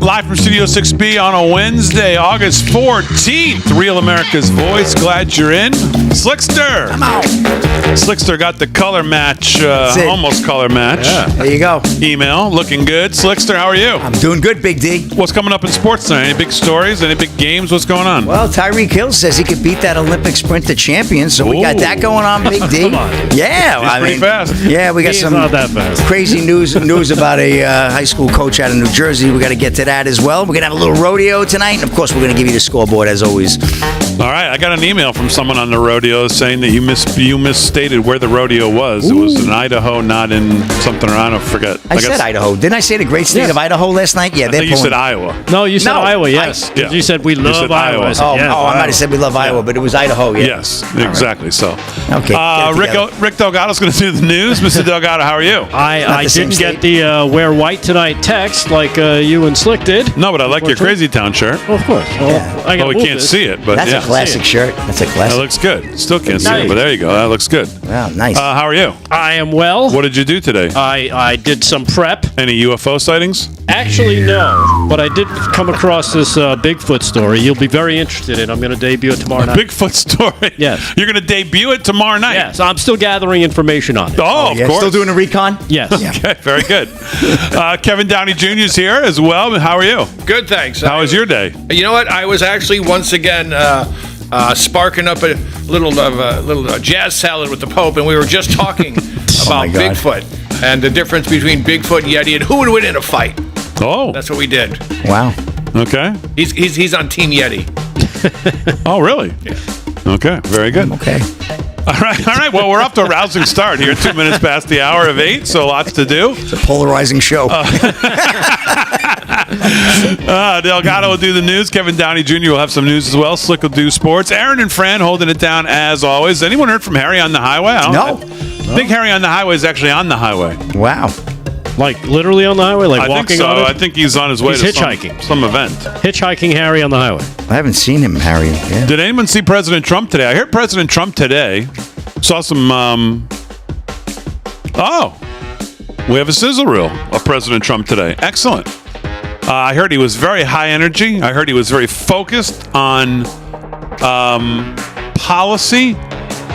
Live from Studio 6B on a Wednesday, August 14th. Real America's Voice. Glad you're in. Slickster. I'm out. Slickster got the color match, almost color match. Yeah. There you go. Email. Looking good. Slickster, how are you? I'm doing good, Big D. What's coming up in sports tonight? Any big stories? Any big games? What's going on? Well, Tyreek Hill says he could beat that Olympic sprinter champion, so we got that going on, Big D. Come on. Yeah. He's pretty fast. Yeah, we got He's some not that fast. crazy news about a high school coach out of New Jersey. We got to get to that as well. We're going to have a little rodeo tonight, and of course, we're going to give you the scoreboard as always. All right, I got an email from someone on the rodeo saying that you misstated where the rodeo was. It was in Idaho, not in something around. I forget. I said Idaho. Didn't I say the great state of Idaho last night? Yeah, I think you said Iowa. No, you said Iowa, yes. Yeah. You said we love Iowa. Iowa. I might have said we love Iowa, but it was Idaho, yeah. Yes, exactly. So, okay. Rick Delgado's going to do the news. Mr. Delgado, how are you? I didn't get the wear white tonight text like you and Slick did. No, but I like your Crazy Town shirt. Well, of course. Well, we can't see it, but that's a classic shirt. That's a classic. That looks good. Still can't see it, but there you go. That looks good. Wow, nice. How are you? I am well. What did you do today? I did some prep. Any UFO sightings? Actually, no. But I did come across this Bigfoot story. You'll be very interested in. I'm going to debut it tomorrow night. Bigfoot story? Yes. You're going to debut it tomorrow night? Yes. I'm still gathering information on it. Oh, of course. Still doing a recon? Yes. Okay, very good. Kevin Downey Jr. is here as well. How are you? Good, thanks. How was your day? You know what? I was actually once again sparking up a little jazz salad with the Pope, and we were just talking about Bigfoot and the difference between Bigfoot and Yeti and who would win in a fight. Oh. That's what we did. Wow. Okay. He's on Team Yeti. Oh, really? Yeah. Okay, very good. Okay. All right. Well, we're off to a rousing start here. 2 minutes past the hour of 8, so lots to do. It's a polarizing show. Delgado will do the news. Kevin Downey Jr. will have some news as well. Slick will do sports. Aaron and Fran holding it down as always. Anyone heard from Harry on the highway? No. I think Harry on the highway is actually on the highway. Wow. Like literally on the highway? Like I walking think so. on it? I think he's on his way He's to hitchhiking. some event. Hitchhiking Harry on the highway. I haven't seen him, Harry. Yeah. Did anyone see President Trump today? I heard President Trump today. Saw some. We have a sizzle reel of President Trump today. Excellent. I heard he was very high energy. I heard he was very focused on policy,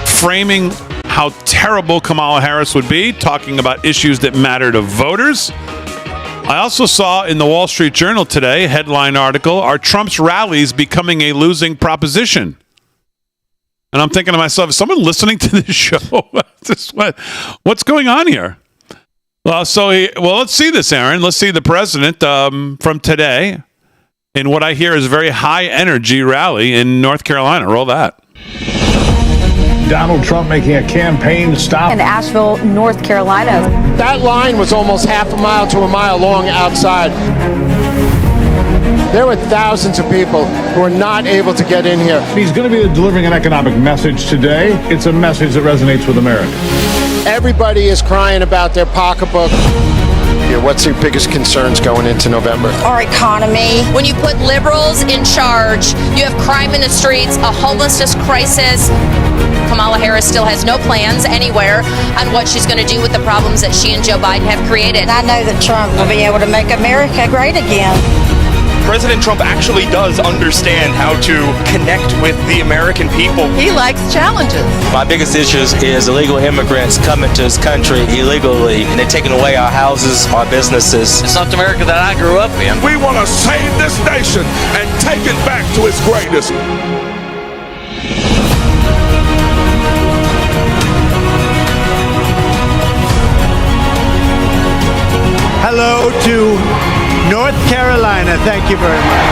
framing how terrible Kamala Harris would be, talking about issues that matter to voters. I also saw in the Wall Street Journal today, headline article, are Trump's rallies becoming a losing proposition? And I'm thinking to myself, is someone listening to this show? What's going on here? Let's see this, Aaron. Let's see the president from today in what I hear is a very high energy rally in North Carolina. Roll that. Donald Trump making a campaign stop in Asheville, North Carolina. That line was almost half a mile to a mile long outside. There were thousands of people who were not able to get in here. He's going to be delivering an economic message today. It's a message that resonates with America. Everybody is crying about their pocketbook. What's your biggest concerns going into November? Our economy. When you put liberals in charge, you have crime in the streets, a homelessness crisis. Kamala Harris still has no plans anywhere on what she's going to do with the problems that she and Joe Biden have created. I know that Trump will be able to make America great again. President Trump actually does understand how to connect with the American people. He likes challenges. My biggest issue is illegal immigrants coming to this country illegally, and they're taking away our houses, our businesses. It's not the America that I grew up in. We want to save this nation and take it back to its greatness. Hello to North Carolina. Thank you very much.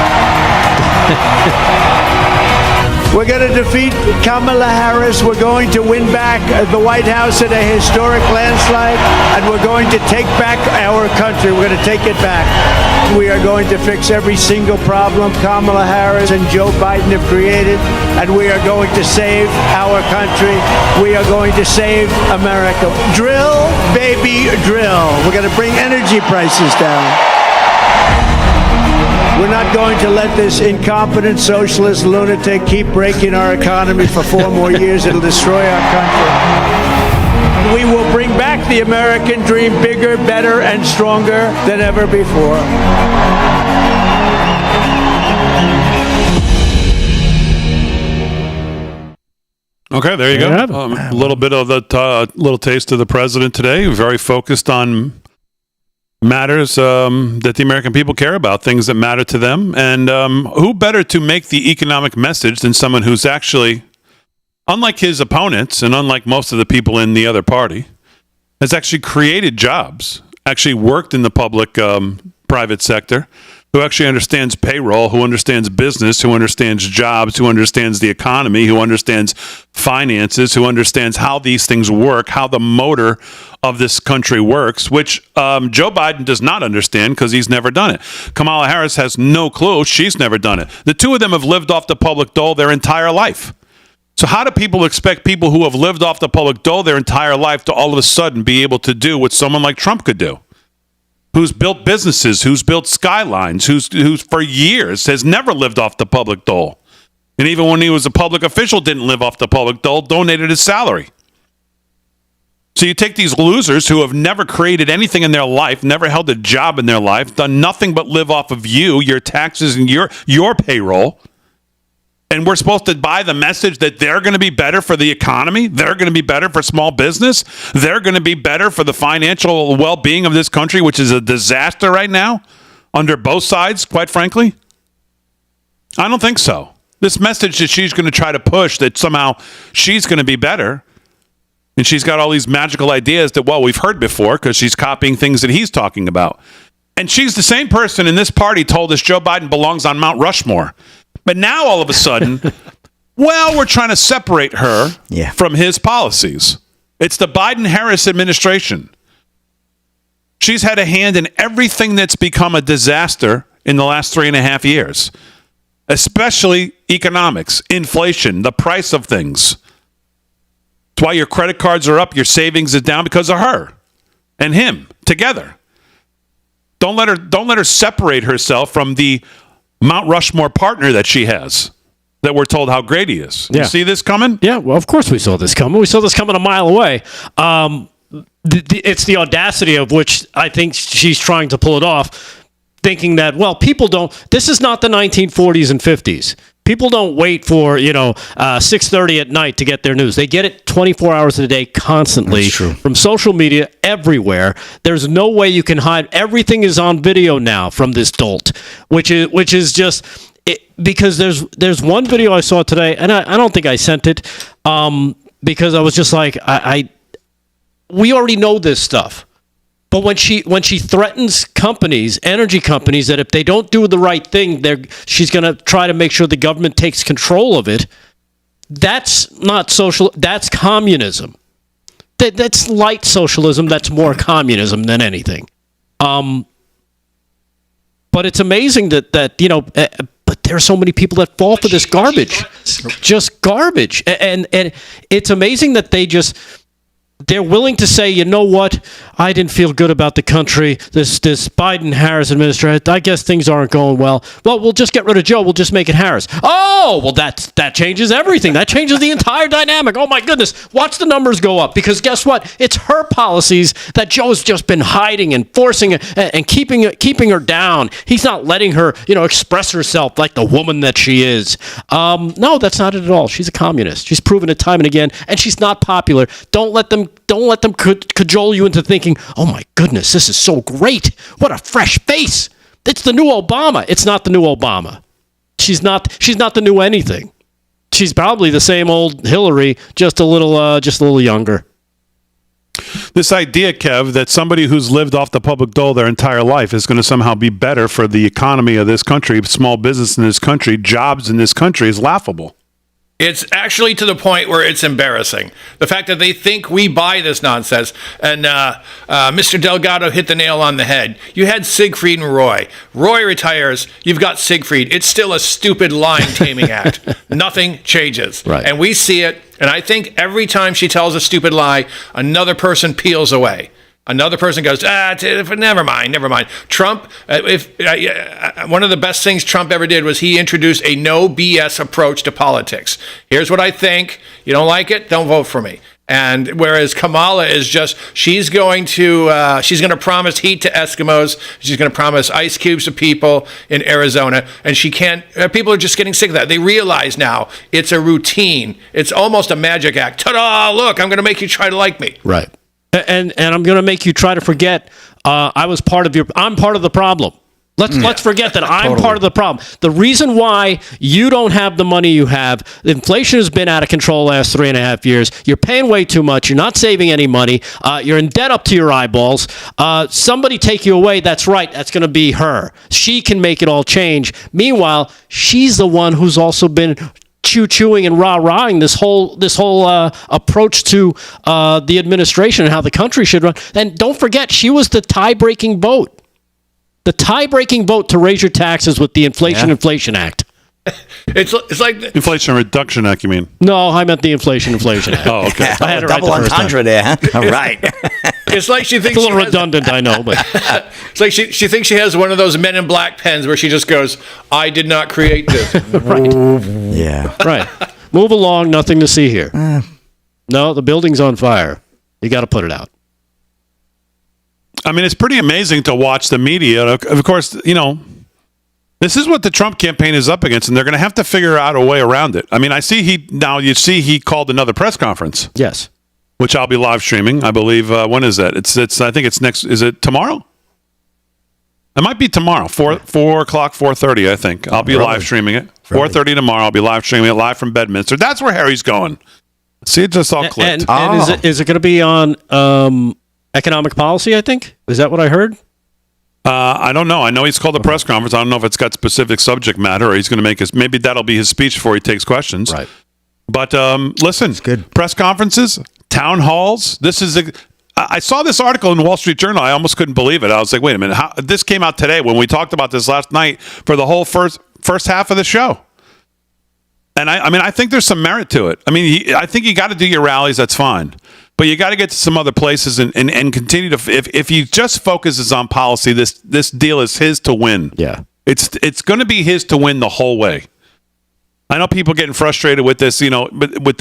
We're going to defeat Kamala Harris. We're going to win back the White House in a historic landslide, and we're going to take back our country. We're going to take it back. We are going to fix every single problem Kamala Harris and Joe Biden have created, and we are going to save our country. We are going to save America. Drill, baby, drill. We're going to bring energy prices down. We're not going to let this incompetent socialist lunatic keep breaking our economy for 4 more years. It'll destroy our country. We will bring back the American dream bigger, better, and stronger than ever before. Okay, there you go. A little bit of the little taste of the president today. Very focused on matters that the American people care about, things that matter to them. And who better to make the economic message than someone who's actually, unlike his opponents and unlike most of the people in the other party, has actually created jobs, actually worked in the public private sector, who actually understands payroll, who understands business, who understands jobs, who understands the economy, who understands finances, who understands how these things work, how the motor of this country works, which Joe Biden does not understand because he's never done it. Kamala Harris has no clue. She's never done it. The two of them have lived off the public dole their entire life. So how do people expect people who have lived off the public dole their entire life to all of a sudden be able to do what someone like Trump could do? Who's built businesses, who's built skylines, who's for years has never lived off the public dole. And even when he was a public official, didn't live off the public dole, donated his salary. So you take these losers who have never created anything in their life, never held a job in their life, done nothing but live off of you, your taxes, and your payroll, and we're supposed to buy the message that they're going to be better for the economy, they're going to be better for small business, they're going to be better for the financial well-being of this country, which is a disaster right now, under both sides, quite frankly? I don't think so. This message that she's going to try to push, that somehow she's going to be better, and she's got all these magical ideas that, well, we've heard before because she's copying things that he's talking about. And she's the same person in this party told us Joe Biden belongs on Mount Rushmore. But now, all of a sudden, well, we're trying to separate her from his policies. It's the Biden-Harris administration. She's had a hand in everything that's become a disaster in the last 3.5 years, especially economics, inflation, the price of things. That's why your credit cards are up, your savings is down because of her and him together. Don't let her separate herself from the Mount Rushmore partner that she has, that we're told how great he is. You see this coming? Yeah, well, of course we saw this coming. We saw this coming a mile away. It's the audacity of which I think she's trying to pull it off, thinking that, well, people don't, this is not the 1940s and 50s. People don't wait for, 6:30 at night to get their news. They get it 24 hours a day constantly from social media everywhere. There's no way you can hide. Everything is on video now from this dolt, which is just because there's one video I saw today, and I don't think I sent it because I was just like, we already know this stuff. But when she threatens companies, energy companies, that if they don't do the right thing, she's going to try to make sure the government takes control of it. That's not social. That's communism. That's light socialism. That's more communism than anything. But it's amazing that but there are so many people that fall for this garbage, just garbage, and it's amazing that they're willing to say, you know what, I didn't feel good about the country, this Biden-Harris administration, I guess things aren't going well. Well, we'll just get rid of Joe, we'll just make it Harris. Oh, well, that changes everything. That changes the entire dynamic. Oh, my goodness, watch the numbers go up. Because guess what? It's her policies that Joe's just been hiding and forcing and keeping her down. He's not letting her, express herself like the woman that she is. No, that's not it at all. She's a communist. She's proven it time and again, and she's not popular. Don't let them cajole you into thinking, oh my goodness, this is so great. What a fresh face. It's the new Obama. It's not the new Obama. She's not the new anything. She's probably the same old Hillary, just a little younger. This idea, Kev, that somebody who's lived off the public dole their entire life is going to somehow be better for the economy of this country, small business in this country, jobs in this country is laughable. It's actually to the point where it's embarrassing. The fact that they think we buy this nonsense. And Mr. Delgado hit the nail on the head. You had Siegfried and Roy. Roy retires. You've got Siegfried. It's still a stupid line taming act. Nothing changes. Right. And we see it. And I think every time she tells a stupid lie, another person peels away. Another person goes, never mind. Trump, one of the best things Trump ever did was he introduced a no BS approach to politics. Here's what I think. You don't like it? Don't vote for me. And whereas Kamala is just, she's going to promise heat to Eskimos. She's going to promise ice cubes to people in Arizona. And she can't, people are just getting sick of that. They realize now it's a routine. It's almost a magic act. Ta-da, look, I'm going to make you try to like me. Right. And I'm going to make you try to forget I'm part of the problem. Let's forget that I'm part of the problem. The reason why you don't have the money you have, inflation has been out of control the last 3.5 years. You're paying way too much. You're not saving any money. You're in debt up to your eyeballs. Somebody take you away. That's right. That's going to be her. She can make it all change. Meanwhile, she's the one who's also been chewing and rah-rahing this whole approach to the administration and how the country should run. And don't forget, she was the tie-breaking vote. The tie-breaking vote to raise your taxes with the Inflation Act. It's like the Inflation Reduction Act, you mean? No, I meant the Inflation Act. Oh, okay. I had it double right the first entendre time. there, huh? All right. It's like she thinks It's a little redundant, I know, but it's like she thinks she has one of those Men in Black pens where she just goes, "I did not create this." right. Yeah. Right. Move along. Nothing to see here. No, the building's on fire. You got to put it out. I mean, it's pretty amazing to watch the media. Of course, this is what the Trump campaign is up against, and they're going to have to figure out a way around it. I mean, he called another press conference. Yes. Which I'll be live streaming. I believe. When is that? I think it's next. Is it tomorrow? It might be tomorrow. 4 o'clock, 4:30. I think I'll be live streaming it. 4:30 tomorrow. I'll be live streaming it live from Bedminster. That's where Harry's going. See, it just all clicked. And is it going to be on economic policy? I think, is that what I heard? I don't know. I know he's called a press conference. I don't know if it's got specific subject matter or he's going to make his. Maybe that'll be his speech before he takes questions. Right. But listen, good. Press conferences, town halls. I saw this article in the Wall Street Journal. I almost couldn't believe it. I was like, wait a minute. This came out today when we talked about this last night for the whole first half of the show. And I think there's some merit to it. I mean, I think you got to do your rallies. That's fine. But you got to get to some other places and continue to. If he just focuses on policy, this deal is his to win. Yeah, it's going to be his to win the whole way. I know people getting frustrated with this, but with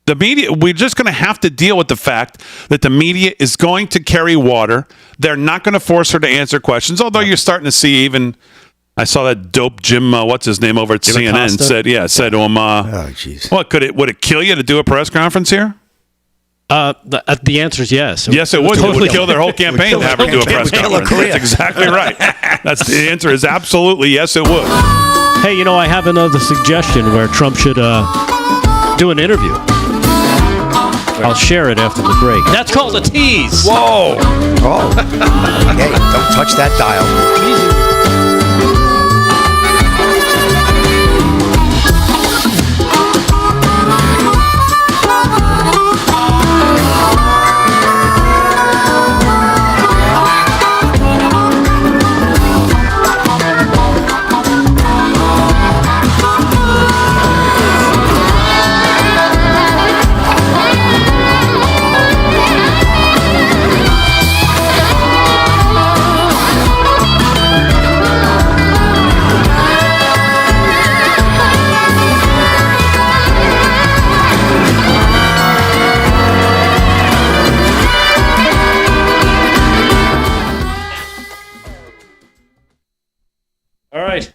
the media, we're just going to have to deal with the fact that the media is going to carry water. They're not going to force her to answer questions. Although you're starting to see even. I saw that dope Jim, what's his name over at CNN, Acosta? said to him, oh, jeez. What would it kill you to do a press conference here? The answer is yes. Yes, it would. It would kill their whole campaign to have her do a press conference. That's exactly right. The answer is absolutely yes, it would. Hey, I have another suggestion where Trump should do an interview. I'll share it after the break. That's called a tease. Whoa! Oh. Hey, don't touch that dial. All right.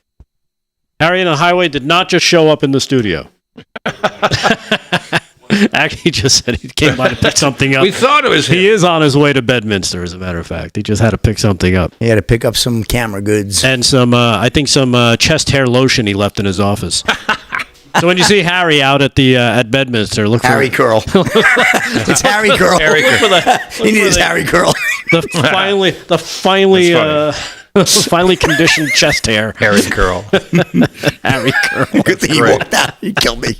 Harry and the Highway did not just show up in the studio. Actually, he just said he came by to pick something up. We thought it was him. He is on his way to Bedminster, as a matter of fact. He just had to pick something up. He had to pick up some camera goods. And some chest hair lotion he left in his office. So when you see Harry out at Bedminster, look for Harry Curl. It's Harry Curl. He needs Harry Curl. the finely conditioned chest hair. Harry Curl. Harry Curl. Good thing he walked out. He killed me.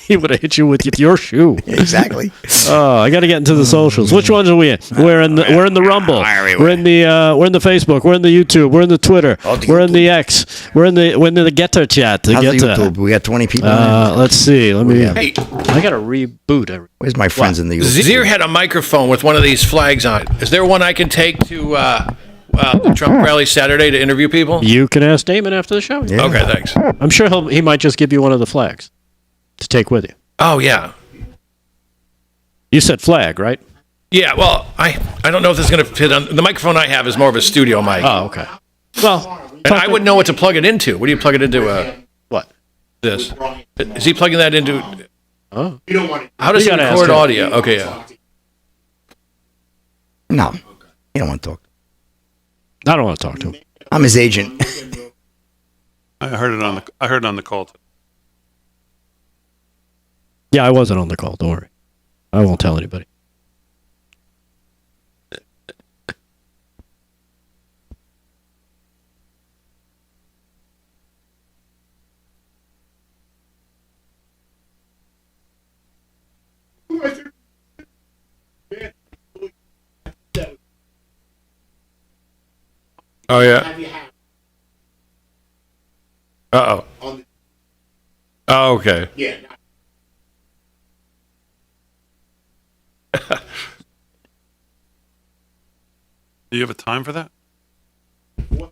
He would have hit you with your shoe. Exactly. Oh, I got to get into the socials. Which ones are we in? We're in the Rumble. We're in the Facebook. We're in the YouTube. We're in the Twitter. We're in the X. We're in the Getter chat. How's the YouTube? We got 20 people. Let's see. Hey, I got to reboot. Where's my friends in the YouTube? Zier had a microphone with one of these flags on it. Is there one I can take to the Trump rally Saturday to interview people? You can ask Damon after the show. Yeah. Okay, thanks. I'm sure he might just give you one of the flags to take with you. Oh, yeah. You said flag, right? Yeah, well, I don't know if this is going to fit on. The microphone I have is more of a studio mic. Oh, okay. Well, and I wouldn't know what to plug it into. What do you plug it into? What? This. Is he plugging that into? Oh. How does he record audio? Okay, yeah. No, you don't want to talk. I don't want to talk to him. I'm his agent. I heard it on the call. Yeah, I wasn't on the call. Don't worry. I won't tell anybody. Oh, yeah. Uh-oh. Oh, okay. Yeah. Do you have a time for that? The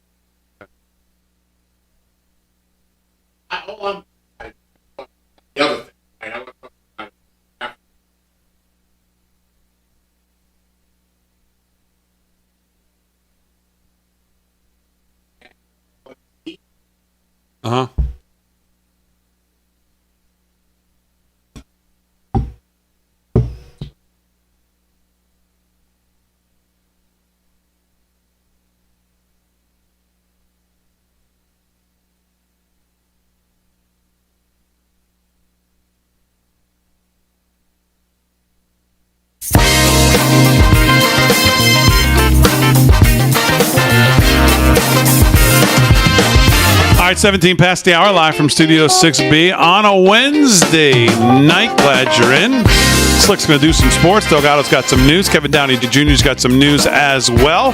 other thing. Uh-huh. All right, 17 past the hour, live from Studio 6B on a Wednesday night. Glad you're in. Slick's going to do some sports. Delgado's got some news. Kevin Downey Jr.'s got some news as well.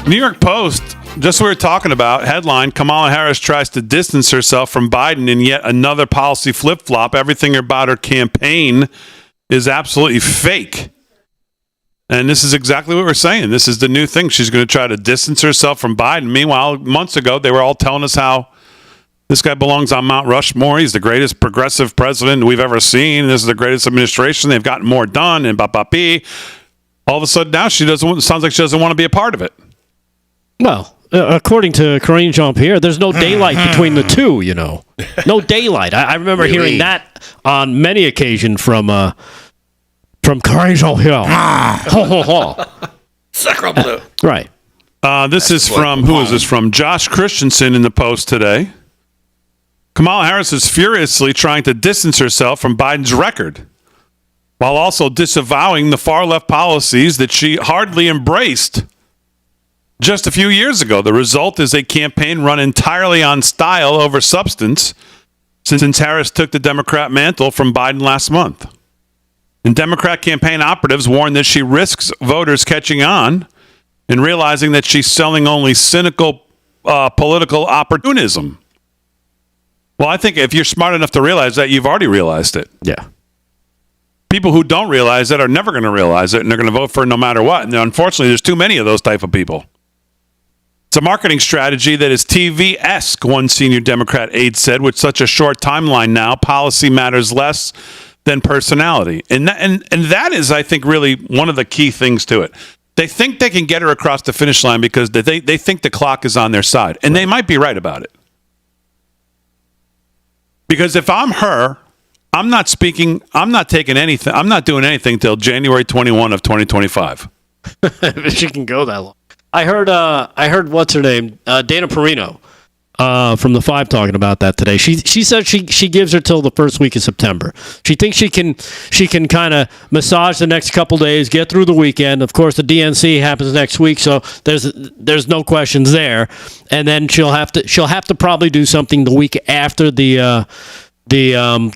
New York Post, just what we were talking about, headline, Kamala Harris tries to distance herself from Biden in yet another policy flip-flop. Everything about her campaign is absolutely fake. And this is exactly what we're saying. This is the new thing. She's going to try to distance herself from Biden. Meanwhile, months ago, they were all telling us how this guy belongs on Mount Rushmore. He's the greatest progressive president we've ever seen. This is the greatest administration. They've gotten more done. And all of a sudden now sounds like she doesn't want to be a part of it. Well, according to Karine Jean-Pierre, there's no daylight between the two, you know. No daylight. I remember hearing that on many occasions from Karine Jean-Pierre. Sacre bleu. Right. This is from, who is this from? Josh Christensen in the Post today. Kamala Harris is furiously trying to distance herself from Biden's record, while also disavowing the far-left policies that she hardly embraced just a few years ago. The result is a campaign run entirely on style over substance, since Harris took the Democrat mantle from Biden last month. And Democrat campaign operatives warn that she risks voters catching on and realizing that she's selling only cynical political opportunism. Well, I think if you're smart enough to realize that, you've already realized it. Yeah. People who don't realize it are never going to realize it, and they're going to vote for it no matter what. And unfortunately, there's too many of those type of people. It's a marketing strategy that is TV-esque, one senior Democrat aide said. With such a short timeline now, policy matters less than personality. And that is, I think, really one of the key things to it. They think they can get her across the finish line because they think the clock is on their side. And they might be right about it. Because if I'm her, I'm not taking anything, I'm not doing anything till January 21 of 2025. She can go that long. I heard what's her name? Dana Perino from the 5 talking about that today. She said she gives her till the first week of September. She thinks she can kind of massage the next couple days, get through the weekend. Of course, the DNC happens next week, so there's no questions there. And then she'll have to probably do something the week after the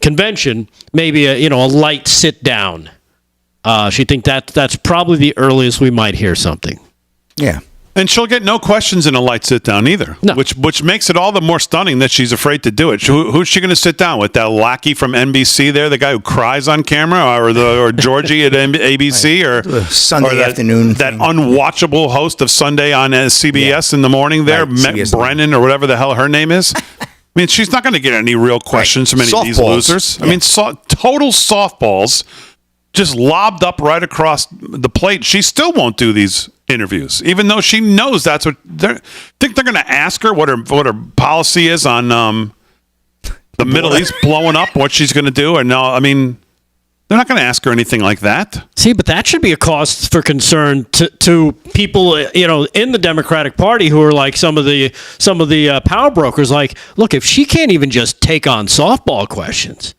convention, maybe a light sit down. She thinks that's probably the earliest we might hear something. Yeah. And she'll get no questions in a light sit down either, no. which makes it all the more stunning that she's afraid to do it. Who's she going to sit down with? That lackey from NBC there, the guy who cries on camera, or Georgie at ABC, or Sunday afternoon. That unwatchable host of Sunday on CBS in the morning there, Brennan or whatever the hell her name is. I mean, she's not going to get any real questions from any of these losers. Yeah. I mean, total softballs. just lobbed up right across the plate. She still won't do these interviews, even though she knows that's what they're going to ask her what her policy is on the Middle East blowing up, what she's going to do. Or no, I mean, they're not going to ask her anything like that. See, but that should be a cause for concern to people, in the Democratic Party who are like some of the power brokers. Like, look, if she can't even just take on softball questions,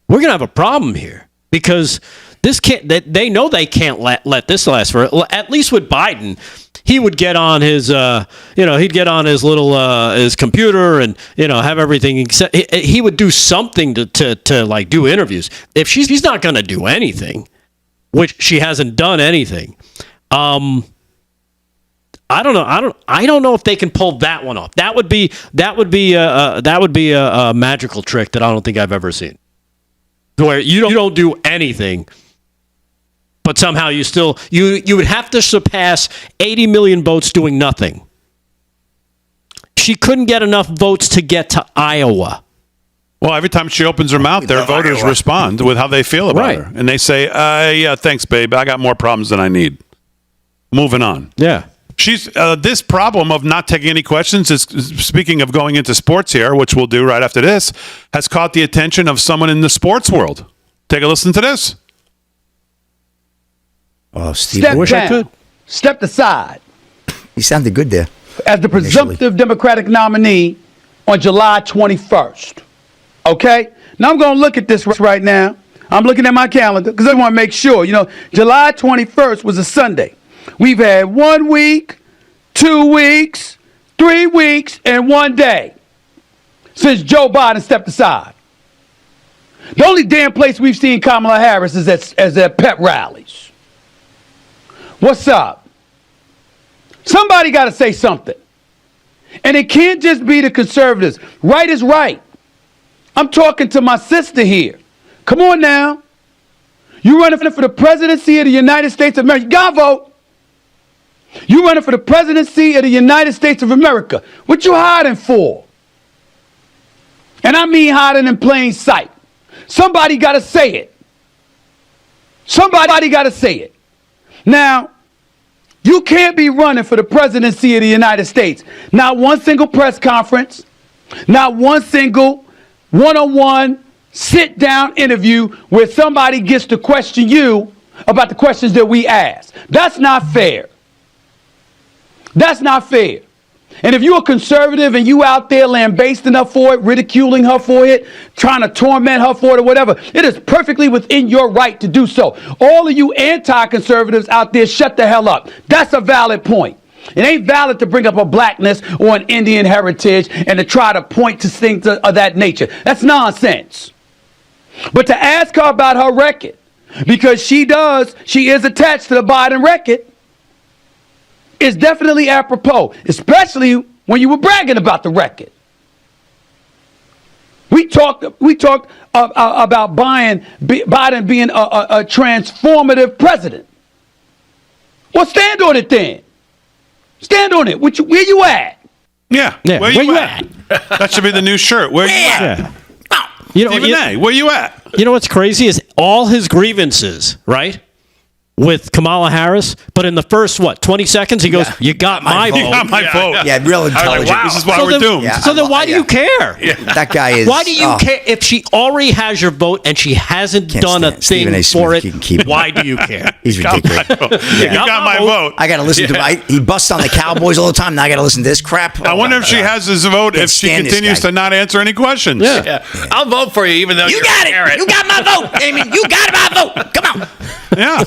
we're going to have a problem here because this can't. They know they can't let this last for. At least with Biden, he would get on his, he'd get on his little his computer and have everything. He would do something to like do interviews. If she's not going to do anything, which she hasn't done anything, I don't know. I don't know if they can pull that one off. That would be a magical trick that I don't think I've ever seen, where you don't do anything. But somehow you would have to surpass 80 million votes doing nothing. She couldn't get enough votes to get to Iowa. Well, every time she opens her mouth, their voters respond with how they feel about her. And they say, yeah, thanks, babe. I got more problems than I need. Moving on. Yeah. She's this problem of not taking any questions, is speaking of going into sports here, which we'll do right after this, has caught the attention of someone in the sports world. Take a listen to this. Oh, Steve, I wish I could. Stepped aside. He sounded good there. As the presumptive Democratic nominee on July 21st. Okay? Now I'm going to look at this right now. I'm looking at my calendar because I want to make sure. July 21st was a Sunday. We've had 1 week, 2 weeks, 3 weeks, and 1 day since Joe Biden stepped aside. The only damn place we've seen Kamala Harris is at pep rallies. What's up? Somebody got to say something. And it can't just be the conservatives. Right is right. I'm talking to my sister here. Come on now. You running for the presidency of the United States of America. You got to vote. You running for the presidency of the United States of America. What you hiding for? And I mean hiding in plain sight. Somebody got to say it. Somebody got to say it. Now, you can't be running for the presidency of the United States. Not one single press conference, not one single one-on-one sit-down interview where somebody gets to question you about the questions that we ask. That's not fair. That's not fair. And if you're a conservative and you out there lambasting her for it, ridiculing her for it, trying to torment her for it or whatever, it is perfectly within your right to do so. All of you anti-conservatives out there, shut the hell up. That's a valid point. It ain't valid to bring up a blackness or an Indian heritage and to try to point to things of that nature. That's nonsense. But to ask her about her record, because she is attached to the Biden record, is definitely apropos, especially when you were bragging about the record. We talked about Biden being a transformative president. Well, stand on it then. Stand on it. Where you at? Yeah. Where you at? That should be the new shirt. Where you at? Yeah. Stephen A., where you at? You know what's crazy is all his grievances, right? With Kamala Harris, but in the first 20 seconds he goes, "You got my vote." You got my vote. Yeah, real intelligent. Like, wow. This is why we're doomed. Yeah, so then, why do you care? Yeah. That guy is. Why do you care if she already has your vote and she hasn't done a thing for it? Why do you care? He's ridiculous. You got my vote. I got to listen to. He busts on the Cowboys all the time. Now I got to listen to this crap. I wonder if she has his vote if she continues to not answer any questions. Yeah. I'll vote for you, even though you got it. You got my vote, Damon. You got my vote. Come on. Yeah.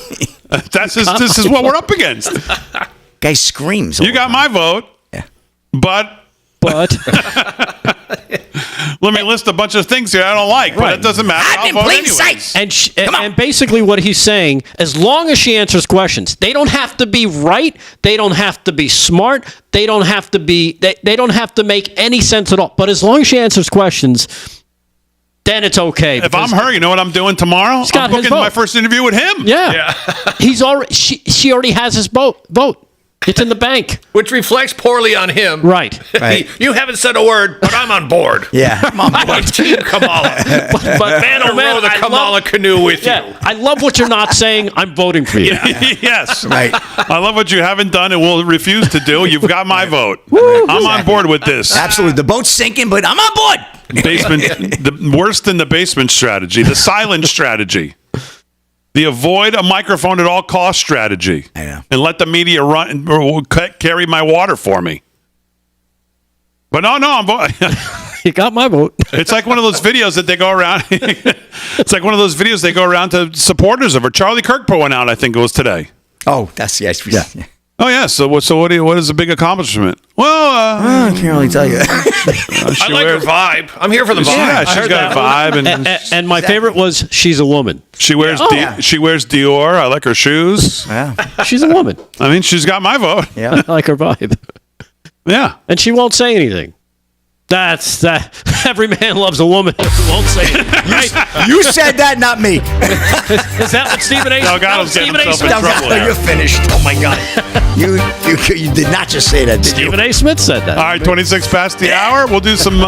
This is what we're up against. Guy screams. You got my vote. Yeah. But let me list a bunch of things here I don't like, but it doesn't matter. I'll vote anyways. And basically what he's saying, as long as she answers questions, they don't have to be right, they don't have to be smart, they don't have to be they don't have to make any sense at all. But as long as she answers questions, then it's okay. If I'm her, you know what I'm doing tomorrow? I'm booking my first interview with him. Yeah. He's already. She already has his vote. It's in the bank. Which reflects poorly on him. Right. You haven't said a word, but I'm on board. Yeah, I'm on board. Team Kamala. But man, oh man, row the Kamala canoe with you. I love what you're not saying. I'm voting for you. Yes. Right. I love what you haven't done and will refuse to do. You've got my vote. I'm on board with this. Absolutely. The boat's sinking, but I'm on board. The worse than the basement strategy, the silent strategy, the avoid a microphone at all cost strategy, I know. and let the media run or carry my water for me. But no, I'm voting. You got my vote. It's like one of those videos that they go around. It's like one of those videos they go around to supporters of her. Charlie Kirk put one out, I think it was today. Oh, that's yes. Yeah. Oh yeah. So what is the big accomplishment? Well, I can't really tell you. I like her vibe. I'm here for the vibe. Yeah, she's got a vibe, and my favorite was she's a woman. She wears she wears Dior. I like her shoes. Yeah. She's a woman. I mean, she's got my vote. Yeah. I like her vibe. Yeah. And she won't say anything. That's that. Every man loves a woman who won't say anything. Right? You said that, not me. Is that what Stephen A. Delgado's getting himself in trouble there. You're finished. Oh my God. You did not just say that, did Stephen A. Smith said that. All right, 26 past the hour. We'll do some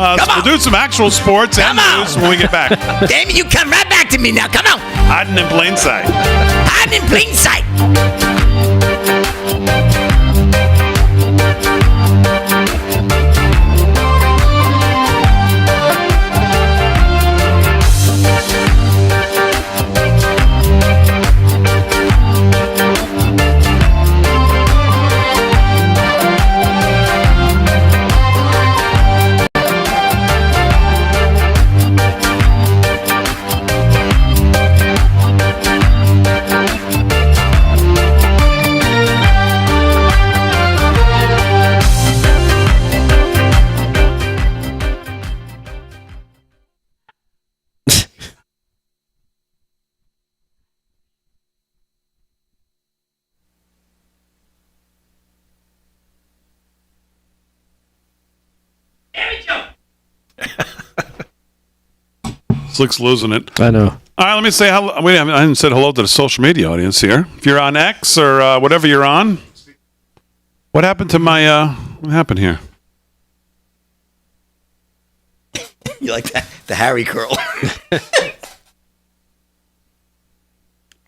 actual sports and news when we get back. Damon, you come right back to me now. Come on. Hiding in plain sight. Hiding in plain sight. Slick's losing it. I know. All right, let me say hello. I haven't said hello to the social media audience here. If you're on X or whatever you're on, what happened to my? What happened here? You like that? The Harry curl.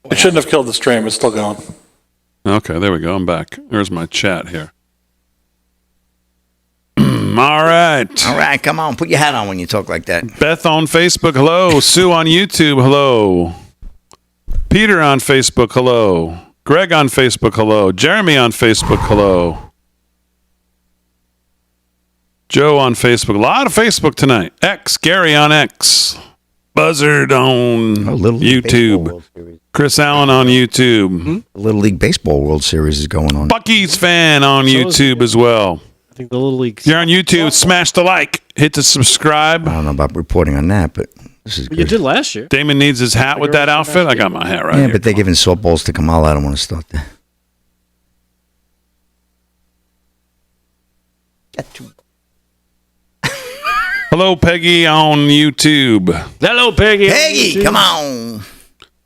It shouldn't have killed the stream. It's still going. Okay, there we go. I'm back. There's my chat here. All right. All right, come on. Put your hat on when you talk like that. Beth on Facebook, hello. Sue on YouTube, hello. Peter on Facebook, hello. Greg on Facebook, hello. Jeremy on Facebook, hello. Joe on Facebook. A lot of Facebook tonight. X, Gary on X. Buzzard on YouTube. Chris Allen on YouTube. Little League Baseball World Series is going on. Bucky's fan on YouTube as well. I think the Little League. If you're on YouTube, smash the like. Hit the subscribe. I don't know about reporting on that, but this is good. You did last year. Damon needs his hat with that outfit. I got my hat right here. But they're giving softballs to Kamala. I don't want to start that. Hello, Peggy on YouTube. Hello, Peggy. Peggy, come on.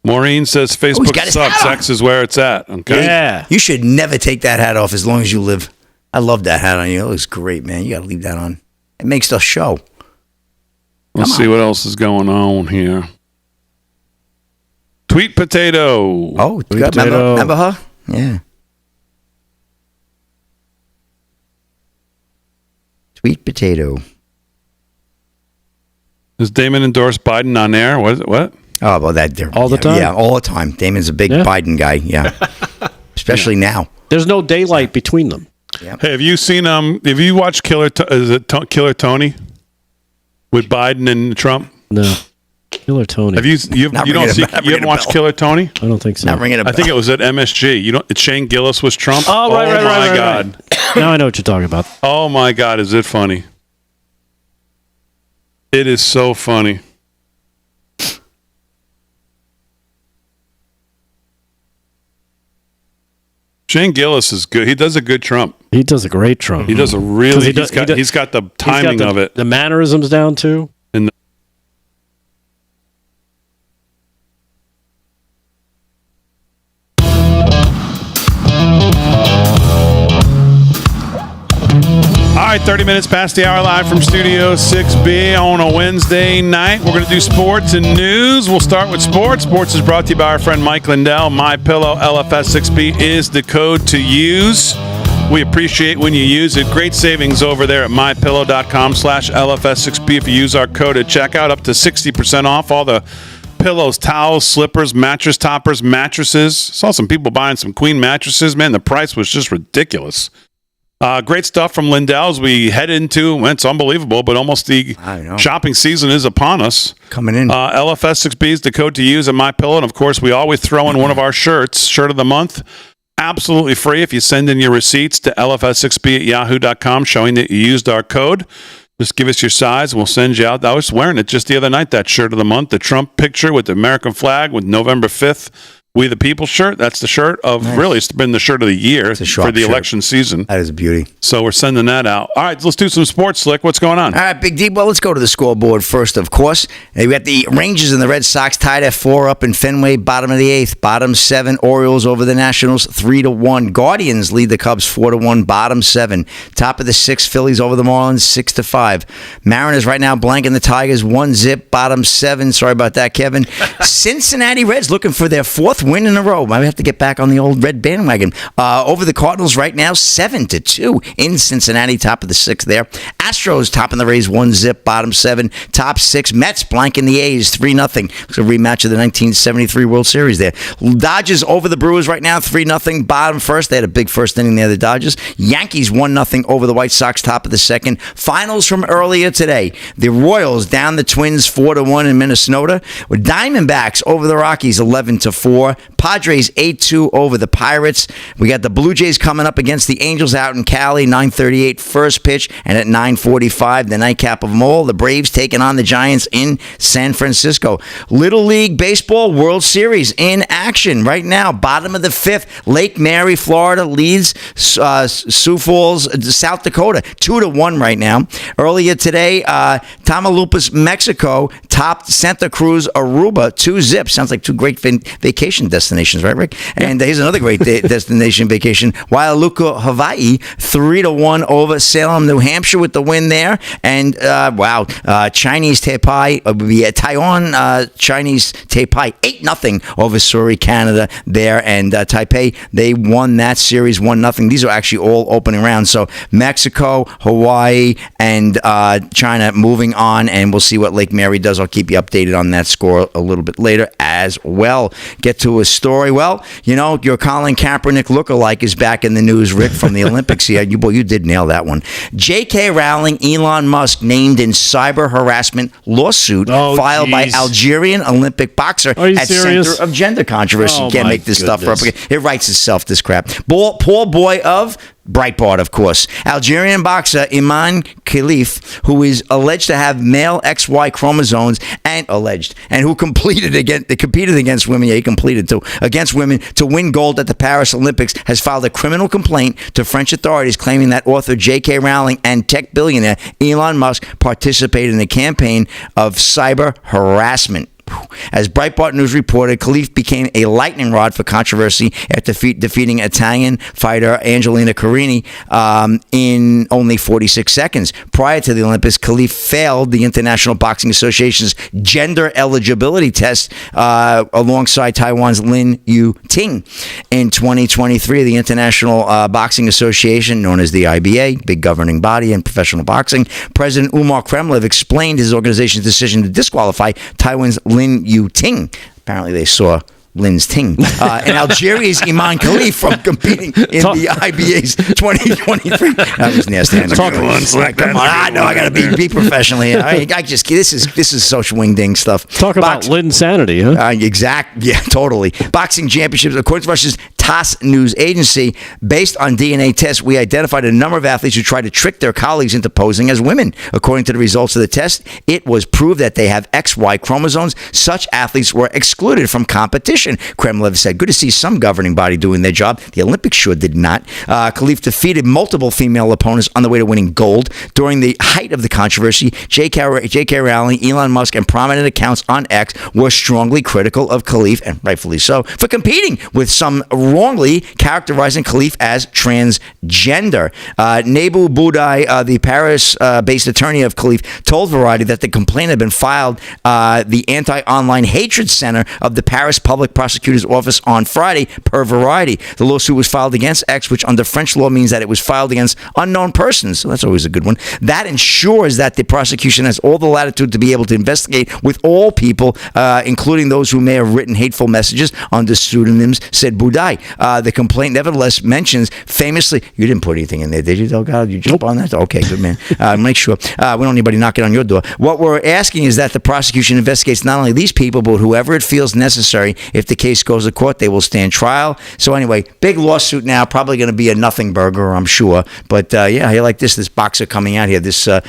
Maureen says Facebook sucks. X is where it's at. Okay. Yeah. You should never take that hat off as long as you live. I love that hat on you. It looks great, man. You got to leave that on. It makes the show. Let's see what else is going on here. Tweet Potato. Oh, remember her? Yeah. Sweet potato. Does Damon endorse Biden on air? What? Oh, well, that all the time. Yeah, all the time. Damon's a big Biden guy. Yeah, especially now. There's no daylight between them. Yep. Hey, have you seen? Have you watched Killer Tony with Biden and Trump? No. Killer Tony. Have you haven't watched Killer Tony? I don't think so. Not ringing a bell. I think it was at MSG. Shane Gillis was Trump. Oh, right. My God. Now I know what you're talking about. Oh my God, is it funny? It is so funny. Shane Gillis is good. He does a good Trump. He does a great Trump. He does a really. He's got the timing of it. The mannerisms down too. And right, 30 minutes past the hour live from Studio 6B on a Wednesday night. We're going to do sports and news. We'll start with sports. Sports is brought to you by our friend Mike Lindell. MyPillow LFS6B is the code to use. We appreciate when you use it. Great savings over there at mypillow.com/LFS6B if you use our code at checkout. Up to 60% off all the pillows, towels, slippers, mattress toppers, mattresses. Saw some people buying some queen mattresses. Man, the price was just ridiculous. Great stuff from Lindell as we head into, it's unbelievable, but almost the shopping season is upon us. Coming in. LFS6B is the code to use at MyPillow. And, of course, we always throw in one of our shirts, shirt of the month. Absolutely free if you send in your receipts to lfs6b@yahoo.com showing that you used our code. Just give us your size and we'll send you out. I was wearing it just the other night, that shirt of the month, the Trump picture with the American flag with November 5th. We the People shirt. That's the shirt of really, it's been the shirt of the year for the election season. That is a beauty. So we're sending that out. All right, let's do some sports, Slick. What's going on? All right, Big D. Well, let's go to the scoreboard first, of course. We got the Rangers and the Red Sox tied at 4 up in Fenway, bottom of the 8th. Bottom 7, Orioles over the Nationals 3-1. Guardians lead the Cubs 4-1, bottom 7. Top of the 6th, Phillies over the Marlins 6-5. Mariners right now blanking the Tigers 1-0, bottom 7. Sorry about that, Kevin. Cincinnati Reds looking for their 4th win in a row. Might have to get back on the old red bandwagon. Over the Cardinals right now, 7-2 in Cincinnati, top of the 6th there. Astros topping the Rays 1-0, bottom 7. Top 6, Mets blanking the A's 3-0. It's a rematch of the 1973 World Series there. Dodgers over the Brewers right now, 3-0, bottom 1st. They had a big first inning there, the Dodgers. Yankees 1-0 over the White Sox, top of the 2nd. Finals from earlier today. The Royals down the Twins 4-1 in Minnesota. With Diamondbacks over the Rockies 11-4. Padres 8-2 over the Pirates. We got the Blue Jays coming up against the Angels out in Cali, 9:38 first pitch, and at 9:45 the nightcap of them all, the Braves taking on the Giants in San Francisco. Little League Baseball World Series in action right now. Bottom of the 5th, Lake Mary, Florida leads Sioux Falls, South Dakota, 2-1 right now. Earlier today, Tamaulipas, Mexico topped Santa Cruz, Aruba, 2-0. Sounds like two great vacation destinations, right, Rick? And here's another great destination vacation. Waialuku, Hawaii, 3-1 over Salem, New Hampshire with the win there. And, Chinese Taipei, Taiwan Chinese Taipei, 8-0 over Surrey, Canada there. And Taipei, they won that series 1-0. These are actually all opening rounds. So Mexico, Hawaii, and China moving on. And we'll see what Lake Mary does. I'll keep you updated on that score a little bit later as well. Get to a story. Well, your Colin Kaepernick lookalike is back in the news, Rick, from the Olympics here. You did nail that one. J.K. Rowling, Elon Musk named in cyber harassment lawsuit filed by Algerian Olympic boxer at serious? center of gender controversy. You can't make this stuff up. It writes itself, this crap. Poor boy of Breitbart, of course. Algerian boxer Iman Khalif, who is alleged to have male XY chromosomes and who competed against women. Yeah, he completed too. Against women to win gold at the Paris Olympics, has filed a criminal complaint to French authorities claiming that author J.K. Rowling and tech billionaire Elon Musk participated in a campaign of cyber harassment. As Breitbart News reported, Khalif became a lightning rod for controversy after defeating Italian fighter Angelina Carini in only 46 seconds. Prior to the Olympics, Khalif failed the International Boxing Association's gender eligibility test alongside Taiwan's Lin Yu Ting. In 2023, the International Boxing Association, known as the IBA, big governing body in professional boxing, President Umar Kremlin explained his organization's decision to disqualify Taiwan's Lin Yu Ting. Apparently they saw Lin's Ting. And Algeria's Iman Khalif from competing in the IBA's 2023. That was nasty. Come on, I know I got to be professional here. This is social wing-ding stuff. Talk about Linsanity, huh? Yeah, totally. Boxing championships, according to Russia's TASS news agency, based on DNA tests, we identified a number of athletes who tried to trick their colleagues into posing as women. According to the results of the test, it was proved that they have XY chromosomes. Such athletes were excluded from competition. Kremlin said, good to see some governing body doing their job. The Olympics sure did not. Khalif defeated multiple female opponents on the way to winning gold. During the height of the controversy, J.K. Rowling, Elon Musk, and prominent accounts on X were strongly critical of Khalif, and rightfully so, for competing with some wrongly characterizing Khalif as transgender. Nebu Budai, the Paris-based attorney of Khalif, told Variety that the complaint had been filed the Anti-Online Hatred Center of the Paris Public Prosecutor's Office on Friday, per Variety. The lawsuit was filed against X, which under French law means that it was filed against unknown persons. So that's always a good one. That ensures that the prosecution has all the latitude to be able to investigate with all people, including those who may have written hateful messages under pseudonyms, said Budai. The complaint nevertheless mentions famously, you didn't put anything in there, did you, Delgado? You jump on that? Okay, good man. Make sure. We don't need anybody knocking on your door. What we're asking is that the prosecution investigates not only these people, but whoever it feels necessary. If the case goes to court, they will stand trial. So anyway, big lawsuit now, probably going to be a nothing burger, I'm sure. But yeah, I like this boxer coming out here, this Colin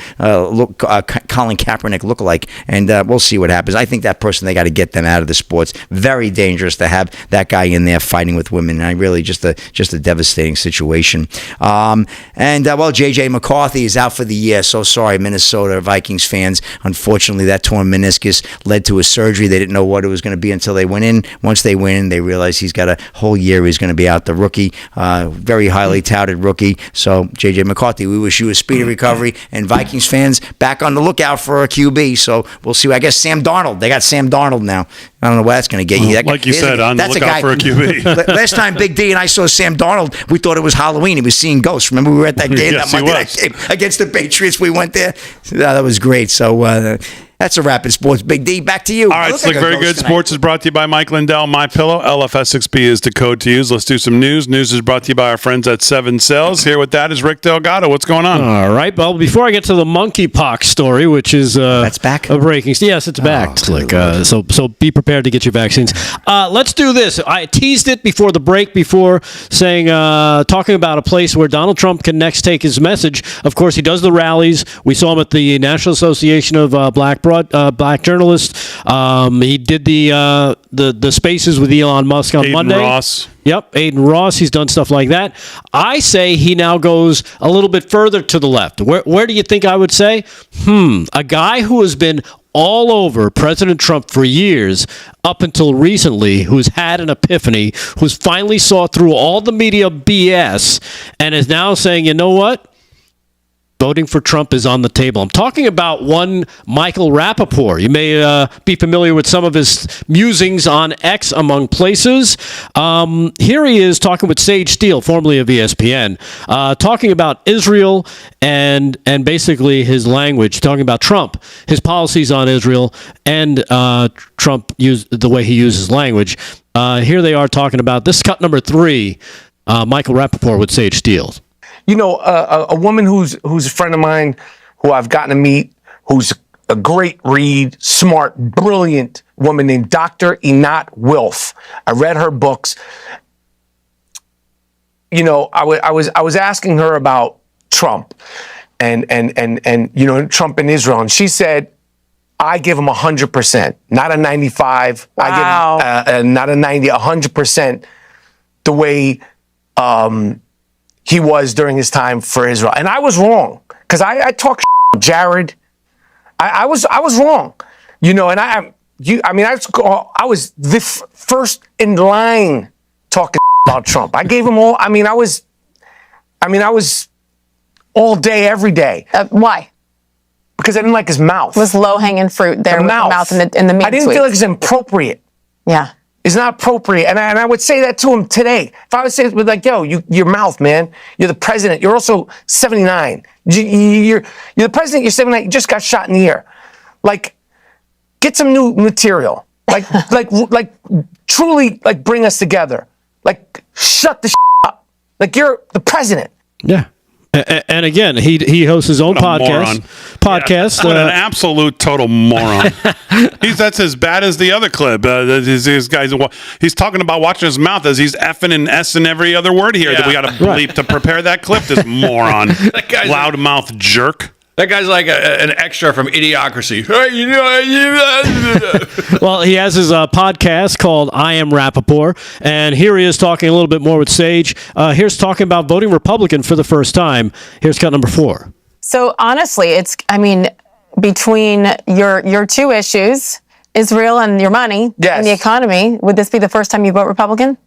Kaepernick lookalike, and we'll see what happens. I think that person, they got to get them out of the sports. Very dangerous to have that guy in there fighting with women. And I really just a devastating situation. Well, J.J. McCarthy is out for the year. So sorry, Minnesota Vikings fans. Unfortunately, that torn meniscus led to a surgery. They didn't know what it was going to be until they went in. Once they went in, they realized he's got a whole year. He's going to be out. The rookie, very highly touted rookie. So J.J. McCarthy, we wish you a speedy recovery. And Vikings fans, back on the lookout for a QB. So we'll see. I guess Sam Darnold. They got Sam Darnold now. I don't know what that's going to get you. Like you said, on the lookout for a QB. Last time Big D and I saw Sam Darnold, we thought it was Halloween. He was seeing ghosts. Remember we were at that game, yes, that Monday night game against the Patriots. We went there. That was great. So that's a wrap in sports. Big D, back to you. All right, Slick, very good. Tonight. Sports is brought to you by Mike Lindell, MyPillow. LFS6B is the code to use. Let's do some news. News is brought to you by our friends at 7 Sales. Here with that is Rick Delgado. What's going on? All right. Well, before I get to the monkeypox story, which is that's back. A breaking. Yes, it's back. Slick. So be prepared to get your vaccines. Let's do this. I teased it before the break, before saying talking about a place where Donald Trump can next take his message. Of course, he does the rallies. We saw him at the National Association of Black Journalists. He did the spaces with Elon Musk on Monday. Ross. Yep, Aiden Ross. He's done stuff like that. I say he now goes a little bit further to the left. Where do you think I would say? A guy who has been all over President Trump for years, up until recently, who's had an epiphany, who's finally saw through all the media BS, and is now saying, you know what? Voting for Trump is on the table. I'm talking about one Michael Rapaport. You may be familiar with some of his musings on X, among places. Here he is talking with Sage Steele, formerly of ESPN, talking about Israel and basically his language, talking about Trump, his policies on Israel, and Trump the way he uses language. Here they are talking about this. Cut number 3, Michael Rapaport with Sage Steele. You know, a woman who's a friend of mine, who I've gotten to meet, who's a great read, smart, brilliant woman named Dr. Einat Wilf. I read her books. You know, I was asking her about Trump and you know, Trump and Israel, and she said, I give him 100%, not a 95. Wow. I give him not a 90, 100% the way he was during his time for Israel. And I was wrong, because I talked Jared. I was wrong, you know, and I was the first in line talking about Trump. I gave him all. I was all day, every day. Why? Because I didn't like his mouth. It was low-hanging fruit there with the mouth and the meat. I didn't feel like it's inappropriate. Yeah. It's not appropriate. And I would say that to him today. If I would say it, like, yo, your mouth, man. You're the president. You're also 79. You're the president. You're 79. You just got shot in the ear. Like, get some new material. Like, like truly, like, bring us together. Like, shut the up. Like, you're the president. Yeah. And again, he hosts his own podcast. Yeah, what an absolute total moron. That's as bad as the other clip. These guys, he's talking about watching his mouth as he's effing and s-ing every other word here that we got to bleep to prepare that clip. This moron, loudmouth jerk. That guy's like an extra from Idiocracy. Well, he has his podcast called I Am Rapaport, and here he is talking a little bit more with Sage. Here's talking about voting Republican for the first time. Here's cut number 4. So honestly, between your two issues, Israel and your money, and the economy, would this be the first time you vote Republican?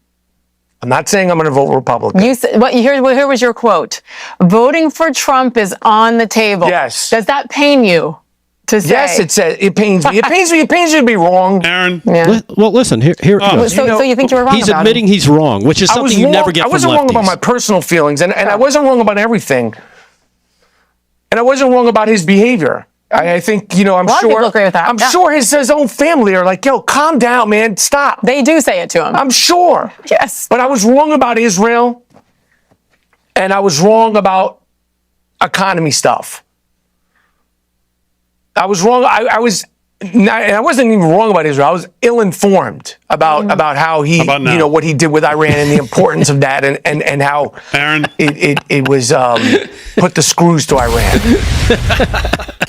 I'm not saying I'm going to vote Republican. Here was your quote. Voting for Trump is on the table. Yes. Does that pain you to say? Yes, it pains me. It pains me. It pains me to be wrong. Aaron. Yeah. Well, listen, here it goes. So you think you were wrong He's about admitting him? he's wrong, which is something you never get from lefties. I wasn't wrong about my personal feelings, and I wasn't wrong about everything. And I wasn't wrong about his behavior. I think, I'm lot of sure. people agree with that. I'm Yeah. sure his own family are like, yo, calm down, man. Stop. They do say it to him. I'm sure. Yes. But I was wrong about Israel, and I was wrong about economy stuff. I was wrong. I wasn't even wrong about Israel. I was ill-informed about how he, what he did with Iran and the importance of that, and how Aaron, it was put the screws to Iran.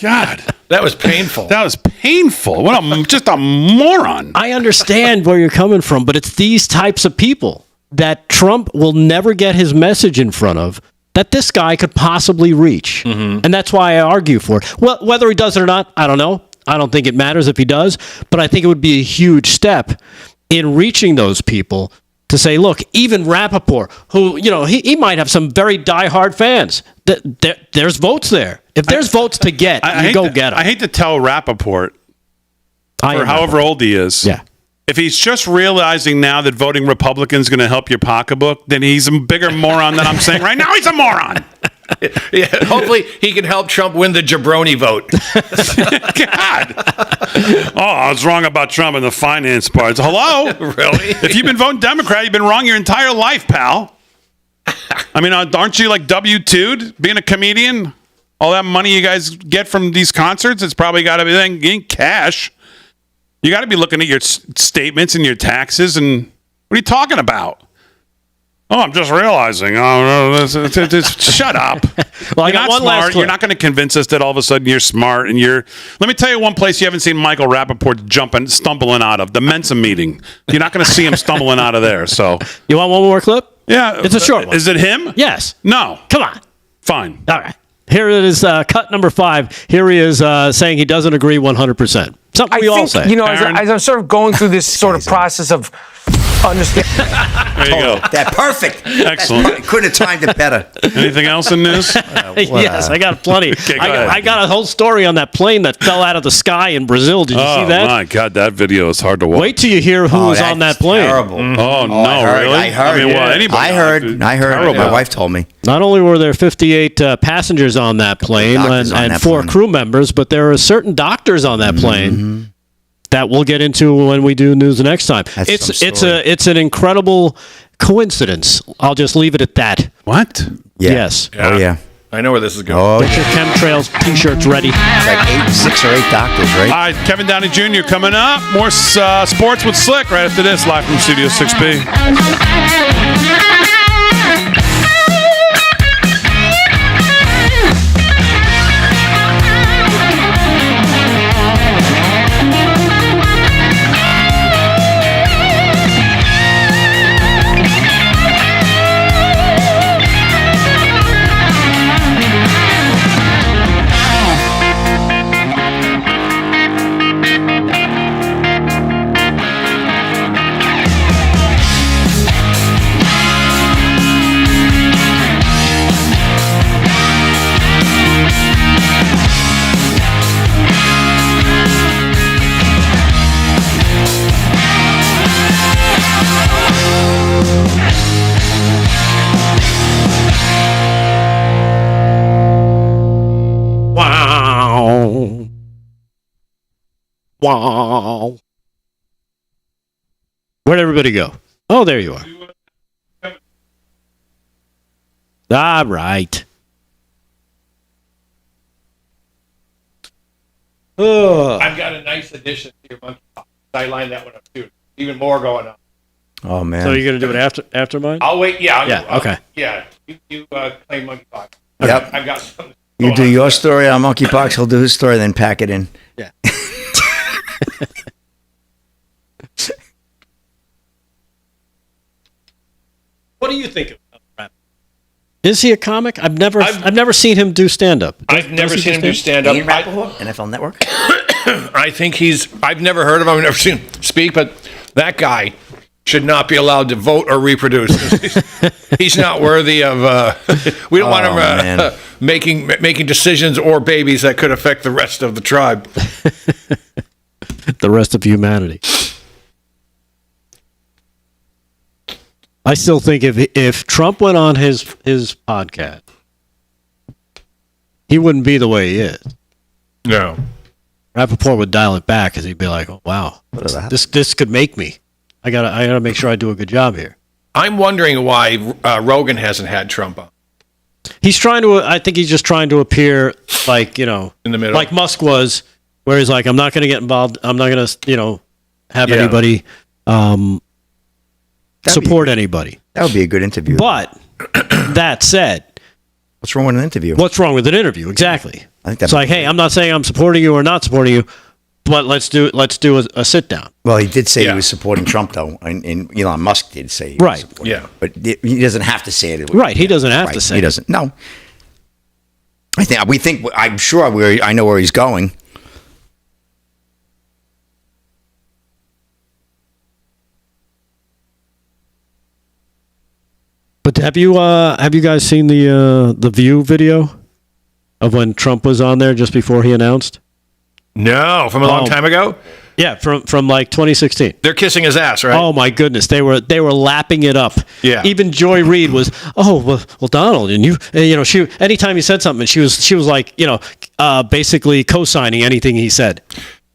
God, that was painful. That was painful. Just a moron. I understand where you're coming from, but it's these types of people that Trump will never get his message in front of that this guy could possibly reach. Mm-hmm. And that's why I argue for it. Well, whether he does it or not, I don't know. I don't think it matters if he does, but I think it would be a huge step in reaching those people to say, look, even Rapaport, who, he might have some very diehard fans. There's votes there. If there's votes to get, get them. I hate to tell Rapaport, for however old he is. Yeah. If he's just realizing now that voting Republican is going to help your pocketbook, then he's a bigger moron than I'm saying right now. He's a moron. Yeah, hopefully he can help Trump win the jabroni vote. God. Oh, I was wrong about Trump in the finance parts. Hello? Really? If you've been voting Democrat, you've been wrong your entire life, pal. I mean, aren't you like W-2'd being a comedian? All that money you guys get from these concerts, it's probably got to be in cash. You got to be looking at your statements and your taxes, and what are you talking about? Oh, I'm just realizing. Oh, no, shut up. Well, I you're got not one smart. last clip. You're not going to convince us that all of a sudden you're smart and you're. Let me tell you one place you haven't seen Michael Rapaport stumbling out of, the Mensa meeting. You're not going to see him stumbling out of there. So you want one more clip? Yeah, it's a short one. Is it him? Yes. No. Come on. Fine. All right. Here it is, cut number 5. Here he is saying he doesn't agree 100%. Something we all say. As I'm sort of going through this sort of process of understanding. There you go. That perfect. Excellent. Couldn't have timed it better. Anything else in this? Yes, I got plenty. Okay, I got a whole story on that plane that fell out of the sky in Brazil. Did you see that? Oh, my God. That video is hard to watch. Wait till you hear who was on that plane. Terrible. Oh, no, really? I heard. I heard. My wife told me. Not only were there 58 passengers on that plane and 4 crew members, but there are certain doctors on that plane that we'll get into when we do news next time. It's an incredible coincidence. I'll just leave it at that. What? Yeah. Yes. Yeah. Oh, yeah. I know where this is going. Oh, Get your chemtrails T-shirts ready. Like 6 or 8 doctors, right? All right, Kevin Downey Jr. coming up. More sports with Slick right after this, live from Studio 6B. Wow. Where'd everybody go? Oh, there you are. All right. I've got a nice addition to your monkey box. I lined that one up too. Even more going on. Oh, man. So you're going to do it after mine? I'll wait. Yeah. Okay. Yeah. You claim monkeypox. Yep. I've got something. You do your story on monkeypox, he'll do his story, then pack it in. Yeah. What do you think of Rapaport? Is he a comic? I've never seen him do stand up. I've never seen him do stand up. NFL Network? I think I've never heard of him. I've never seen him speak, but that guy should not be allowed to vote or reproduce. He's not worthy of. We don't want him making decisions or babies that could affect the rest of the tribe. The rest of humanity. I still think if Trump went on his podcast, he wouldn't be the way he is. No. Rapaport would dial it back because he'd be like, "Oh wow, this could make me. I gotta make sure I do a good job here." I'm wondering why Rogan hasn't had Trump on. He's trying to. I think he's just trying to appear like, in the middle, like Musk was, where he's like, "I'm not going to get involved. I'm not going to, have anybody support anybody." That would be a good interview. But that said, what's wrong with an interview? What's wrong with an interview? Exactly. I think it's like, hey, I'm not saying I'm supporting you or not supporting you, but let's do a sit down. Well, he did say he was supporting Trump, though, and Elon Musk did say he was supporting him. But he doesn't have to say it. Right, he doesn't have to say it. He doesn't. No. I'm sure I know where he's going. But have you guys seen the View video of when Trump was on there just before he announced? No, from a long time ago. Yeah, from like 2016. They're kissing his ass, right? Oh my goodness, they were lapping it up. Yeah. Even Joy Reid was, well, Donald, and she anytime he said something, she was like, basically co-signing anything he said.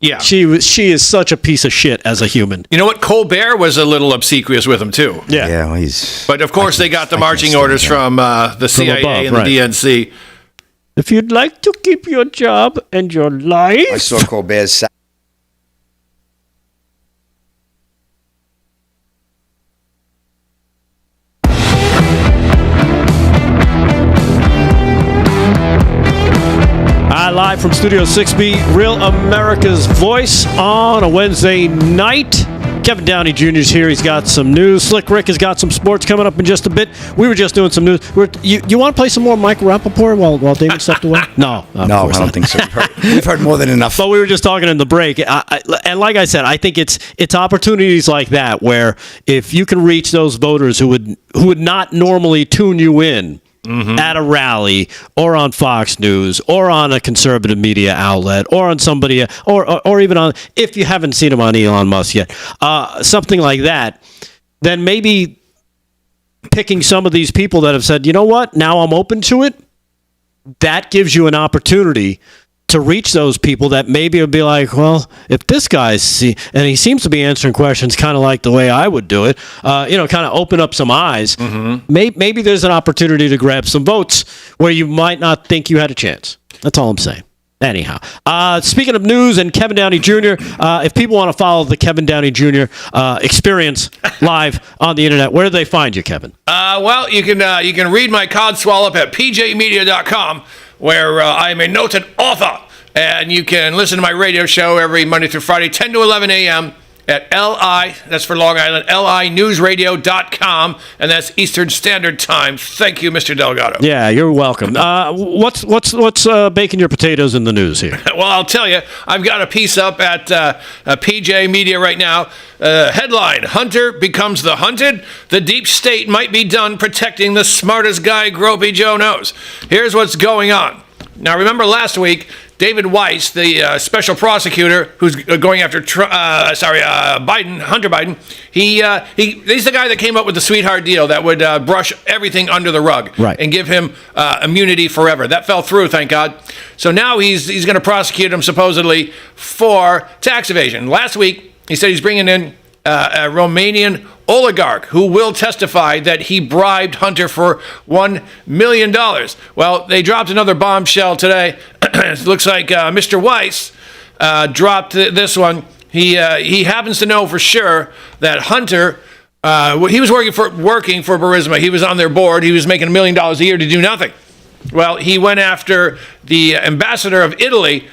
Yeah. She is such a piece of shit as a human. You know what? Colbert was a little obsequious with him too. Yeah. Yeah, well, he's. But of course, they got the marching orders from the CIA above, and the DNC. If you'd like to keep your job and your life. I saw Colbert's. Live from Studio 6B, Real America's Voice on a Wednesday night. Kevin Downey Jr. is here. He's got some news. Slick Rick has got some sports coming up in just a bit. We were just doing some news. You want to play some more Mike Rapaport while David stepped away? No, I don't think so. We've heard more than enough. But we were just talking in the break, and like I said, I think it's opportunities like that where if you can reach those voters who would not normally tune you in. Mm-hmm. At a rally or on Fox News or on a conservative media outlet or on somebody or even on, if you haven't seen him on Elon Musk yet, something like that, then maybe picking some of these people that have said, you know what, now I'm open to it, that gives you an opportunity to reach those people that maybe would be like, well, if this guy's and he seems to be answering questions kind of like the way I would do it, kind of open up some eyes. Mm-hmm. Maybe there's an opportunity to grab some votes where you might not think you had a chance. That's all I'm saying. Anyhow, speaking of news and Kevin Downey Jr., if people want to follow the Kevin Downey Jr. Experience live on the internet, where do they find you, Kevin? Well, you can read my codswallop at pjmedia.com, where I'm a noted author, and you can listen to my radio show every Monday through Friday, 10 to 11 a.m. at LI, that's for Long Island, linewsradio.com, and that's Eastern Standard Time. Thank you, Mr. Delgado. Yeah, you're welcome. What's baking your potatoes in the news here? Well, I'll tell you, I've got a piece up at PJ Media right now. Headline, Hunter becomes the hunted. The deep state might be done protecting the smartest guy Gropey Joe knows. Here's what's going on. Now, remember last week, David Weiss, the special prosecutor who's going after Biden, Hunter Biden, he's the guy that came up with the sweetheart deal that would brush everything under the rug and give him immunity forever. That fell through, thank God. So now he's going to prosecute him supposedly for tax evasion. Last week, he said he's bringing in a Romanian oligarch who will testify that he bribed Hunter for $1 million. Well, they dropped another bombshell today. It looks like Mr. Weiss dropped this one. He happens to know for sure that Hunter, he was working for Burisma. He was on their board. He was making $1 million a year to do nothing. Well, he went after the ambassador of Italy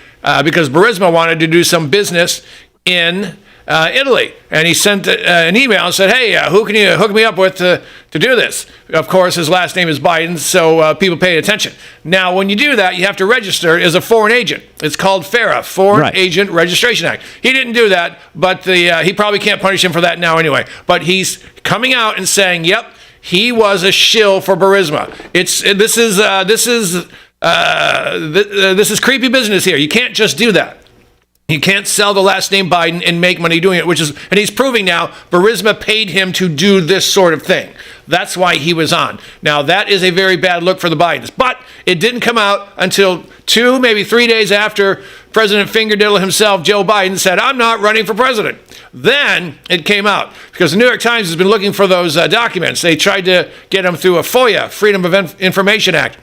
because Burisma wanted to do some business in Italy, and he sent an email and said, "Hey, who can you hook me up with to do this?" Of course, his last name is Biden, so people pay attention. Now, when you do that, you have to register as a foreign agent. It's called FARA, Foreign Agent Registration Act. He didn't do that, but he probably can't punish him for that now anyway. But he's coming out and saying, "Yep, he was a shill for Burisma." This is creepy business here. You can't just do that. You can't sell the last name Biden and make money doing it, and he's proving now Burisma paid him to do this sort of thing. That's why he was on. Now, that is a very bad look for the Bidens. But it didn't come out until 2, maybe 3 days after President Fingerdiddle himself, Joe Biden, said, "I'm not running for president." Then it came out because the New York Times has been looking for those documents. They tried to get them through a FOIA, Freedom of Information Act.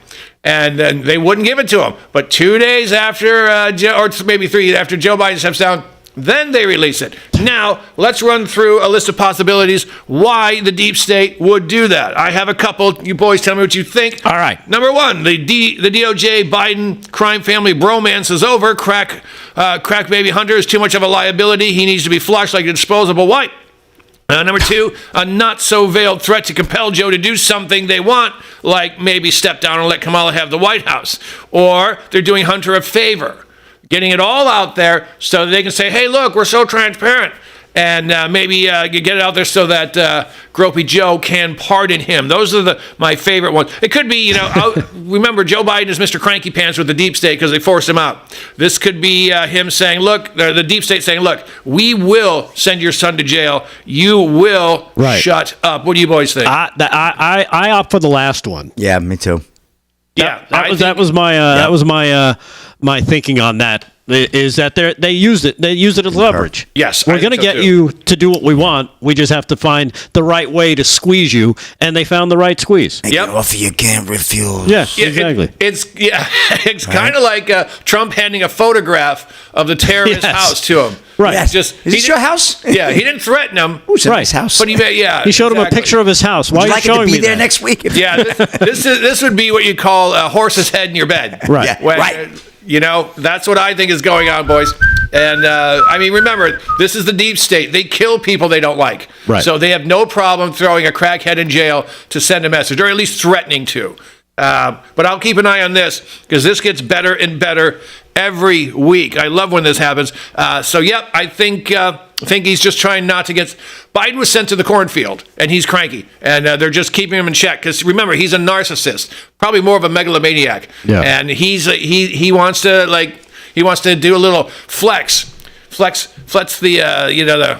And then they wouldn't give it to him. But 2 days after, or maybe 3 after Joe Biden steps down, then they release it. Now, let's run through a list of possibilities why the deep state would do that. I have a couple. You boys tell me what you think. All right. Number one, the DOJ Biden crime family bromance is over. Crack baby Hunter is too much of a liability. He needs to be flushed like a disposable wipe. Number two, a not-so-veiled threat to compel Joe to do something they want, like maybe step down and let Kamala have the White House. Or they're doing Hunter a favor, getting it all out there so that they can say, "Hey, look, we're so transparent." And maybe get it out there so that Gropey Joe can pardon him. Those are my favorite ones. It could be, remember, Joe Biden is Mr. Cranky Pants with the deep state because they forced him out. This could be him saying, look, the deep state saying, look, we will send your son to jail. You will shut up. What do you boys think? I opt for the last one. Yeah, me too. Yeah, that was my thinking on that. Is that they use it as leverage. Yes, we're going to get you to do what we want. We just have to find the right way to squeeze you, and they found the right squeeze. Make an offer you can't refuse. Yes, exactly. It's kind of like Trump handing a photograph of the terrorist house to him. Right. Yes. Is this your house? Yeah, he didn't threaten him. Who's in his house? But he showed him a picture of his house. Why Would you are like you it showing to be me there that? next week? Yeah, this would be what you call a horse's head in your bed. Right. Yeah, right. That's what I think is going on, boys. And, remember, this is the deep state. They kill people they don't like. Right. So they have no problem throwing a crackhead in jail to send a message, or at least threatening to. But I'll keep an eye on this because this gets better and better every week. I love when this happens. I think he's just trying not to get... Biden was sent to the cornfield, and he's cranky. And they're just keeping him in check. Because remember, he's a narcissist. Probably more of a megalomaniac. Yeah. And he wants to do a little flex the...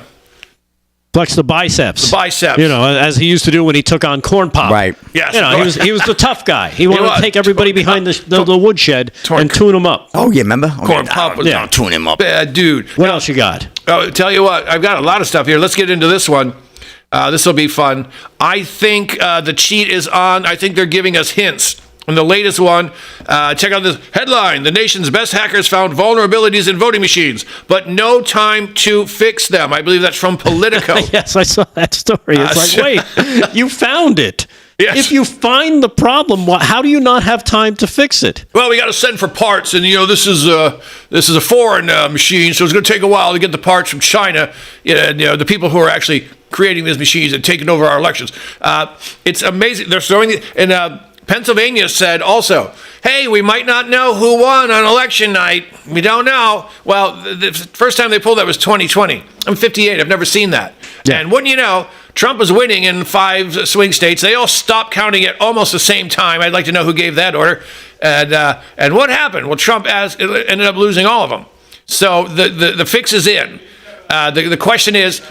Flex the biceps. The biceps. As he used to do when he took on Corn Pop. Right. Yes. He was the tough guy. He wanted to take everybody behind the woodshed and tune them up. Oh, yeah, remember? Corn Pop was tune him up. Bad dude. What else you got? Oh, tell you what, I've got a lot of stuff here. Let's get into this one. This will be fun. I think the cheat is on. I think they're giving us hints. And the latest one, check out this headline. The nation's best hackers found vulnerabilities in voting machines, but no time to fix them. I believe that's from Politico. Yes, I saw that story. It's wait, you found it. Yes. If you find the problem, how do you not have time to fix it? Well, we got to send for parts, and this is a foreign machine, so it's going to take a while to get the parts from China. The people who are actually creating these machines and taking over our elections. It's amazing. They're throwing it in. Pennsylvania said also, hey, we might not know who won on election night. We don't know. Well, the first time they pulled that was 2020. I'm 58. I've never seen that. Yeah. And wouldn't you know, Trump was winning in 5 swing states. They all stopped counting at almost the same time. I'd like to know who gave that order. And what happened? Well, Trump ended up losing all of them. So the fix is in. The question is,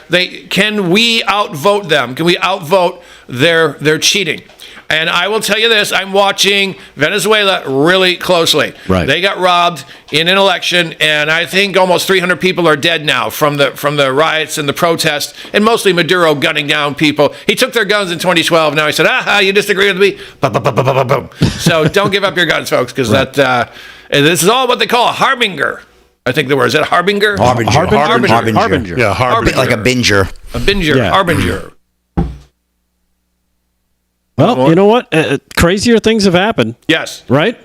can we outvote them? Can we outvote their cheating? And I will tell you this, I'm watching Venezuela really closely. Right. They got robbed in an election, and I think almost 300 people are dead now from the riots and the protests, and mostly Maduro gunning down people. He took their guns in 2012. Now he said, you disagree with me? Boom. So don't give up your guns, folks, because this is all what they call a harbinger. I think the word, is that harbinger? Harbinger. Yeah, harbinger. Like a binger. A binger, yeah. Harbinger. Well, you know what? Crazier things have happened. Yes. Right?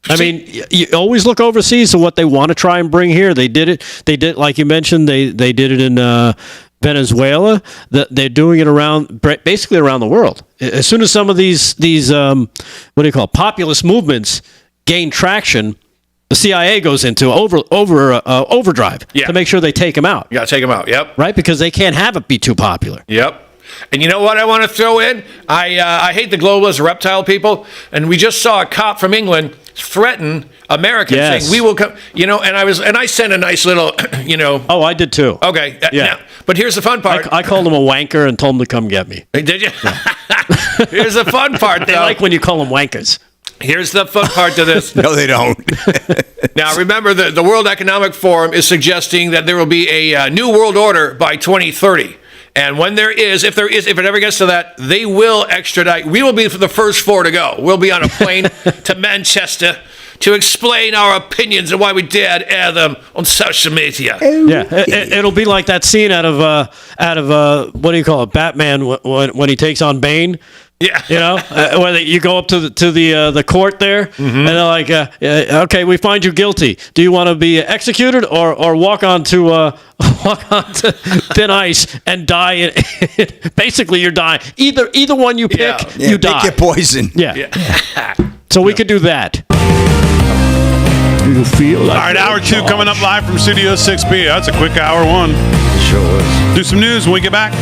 I mean, you always look overseas to what they want to try and bring here. They did it. They did, like you mentioned, they did it in Venezuela. They're doing it basically around the world. As soon as some of these populist movements gain traction, the CIA goes into overdrive to make sure they take them out. You got to take them out. Yep. Right, because they can't have it be too popular. Yep. And you know what I want to throw in? I hate the globalist reptile people, and we just saw a cop from England threaten Americans saying we will come. And I sent a nice little, Oh, I did too. Okay. Yeah. But here's the fun part. I called him a wanker and told him to come get me. Did you? Here's the fun part. They like when you call them wankers. Here's the fun part to this. No, they don't. Now, remember, the World Economic Forum is suggesting that there will be a new world order by 2030. And when if it ever gets to that, they will extradite. We will be the first 4 to go. We'll be on a plane to Manchester to explain our opinions and why we dared air them on social media. Yeah, it'll be like that scene out of what do you call it, Batman when he takes on Bane. Yeah, where you go up to the court there, and they're like, "Okay, we find you guilty. Do you want to be executed or walk onto thin ice and die?" Basically, you're dying. Either one you pick, you die. Pick your poison. Yeah. So we could do that. You feel like all right, hour 2 coming up live from Studio 6B. That's a quick hour 1. Sure is. Do some news when we get back.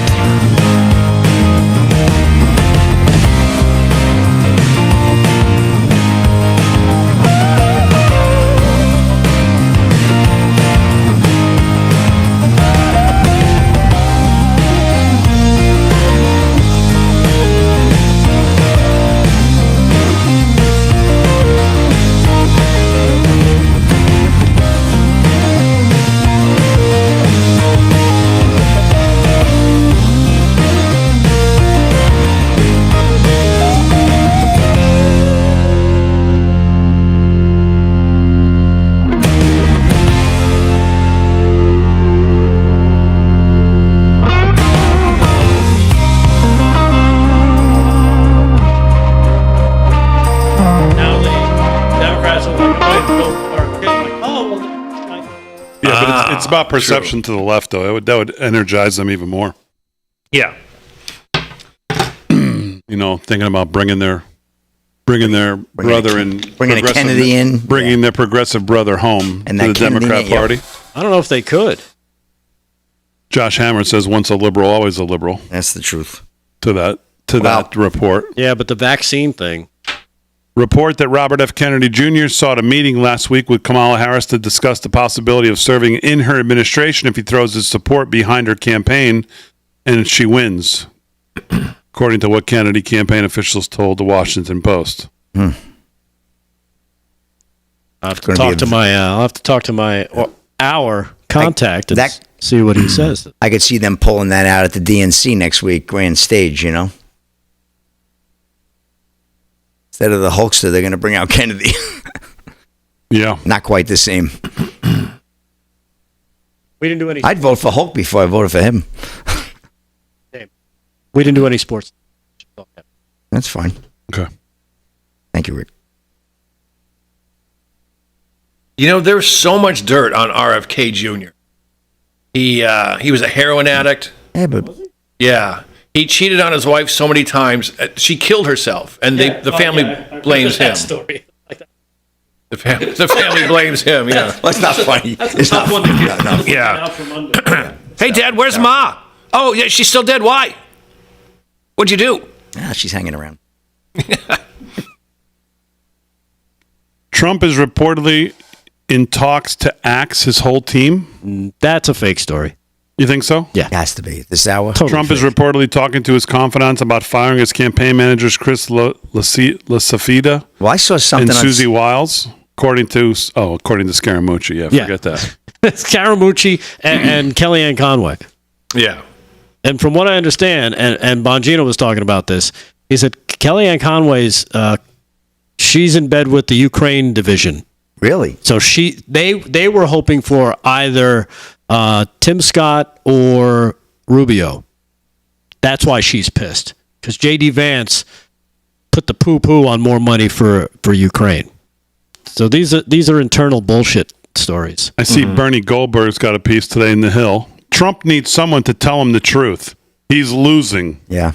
It's about perception to the left, though. That would energize them even more. Yeah. Thinking about bringing their brother and bringing a Kennedy in, bringing their progressive brother home and to the Democrat Party. I don't know if they could. Josh Hammer says, "Once a liberal, always a liberal." That's the truth. To that report. Yeah, but the vaccine thing. Report that Robert F. Kennedy Jr. sought a meeting last week with Kamala Harris to discuss the possibility of serving in her administration if he throws his support behind her campaign and she wins, according to what Kennedy campaign officials told the Washington Post. I'll have to talk to my our contact and see what he says. I could see them pulling that out at the DNC next week, grand stage, Instead of the Hulkster, they're going to bring out Kennedy. Yeah. Not quite the same. We didn't do any. I'd vote for Hulk before I voted for him. We didn't do any sports. That's fine. Okay. Thank you, Rick. There's so much dirt on RFK Jr. He was a heroin addict. Yeah, but... Yeah. He cheated on his wife so many times. She killed herself, and the family blames him. The family blames him. Yeah, that's not funny. That's not one to get. No. Yeah. Hey, Dad, where's Ma? Oh, yeah, she's still dead. Why? What'd you do? Ah, she's hanging around. Trump is reportedly in talks to axe his whole team. That's a fake story. You think so? Yeah. It has to be. This hour. Totally Trump is reportedly talking to his confidants about firing his campaign managers, Chris LaSafida I saw something and Susie Wiles, according to Scaramucci. Yeah, forget that. Scaramucci and Kellyanne Conway. Yeah. And from what I understand, and Bongino was talking about this, he said Kellyanne Conway's, she's in bed with the Ukraine division. Really? So they were hoping for either Tim Scott or Rubio. That's why she's pissed, because J.D. Vance put the poo-poo on more money for Ukraine. So these are internal bullshit stories. I see Bernie Goldberg's got a piece today in The Hill. Trump needs someone to tell him the truth. He's losing. Yeah.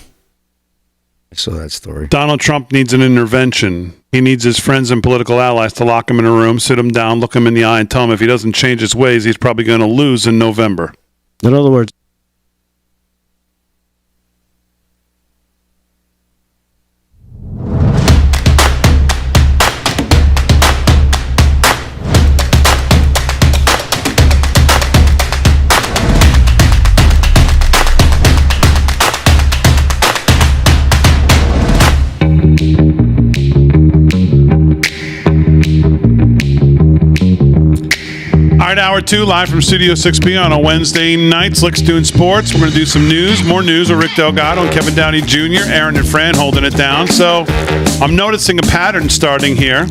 I saw that story. Donald Trump needs an intervention. He needs his friends and political allies to lock him in a room, sit him down, look him in the eye, and tell him if he doesn't change his ways, he's probably going to lose in November. In other words, All right, hour 2, live from Studio 6B on a Wednesday night. Slick's doing sports. We're going to do some news, more news with Rick Delgado and Kevin Downey Jr., Aaron and Fran holding it down. So I'm noticing a pattern starting here.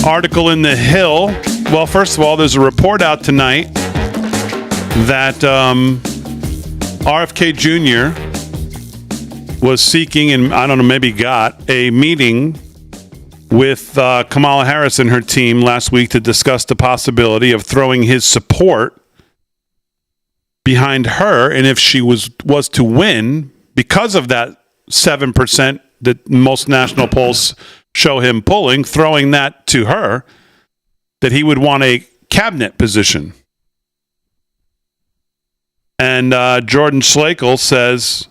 Article in The Hill. Well, first of all, there's a report out tonight that RFK Jr. was seeking, and I don't know, maybe got a meeting with Kamala Harris and her team last week to discuss the possibility of throwing his support behind her, and if she was to win, because of that 7% that most national polls show him pulling, throwing that to her, that he would want a cabinet position. And Jordan Schlakel says,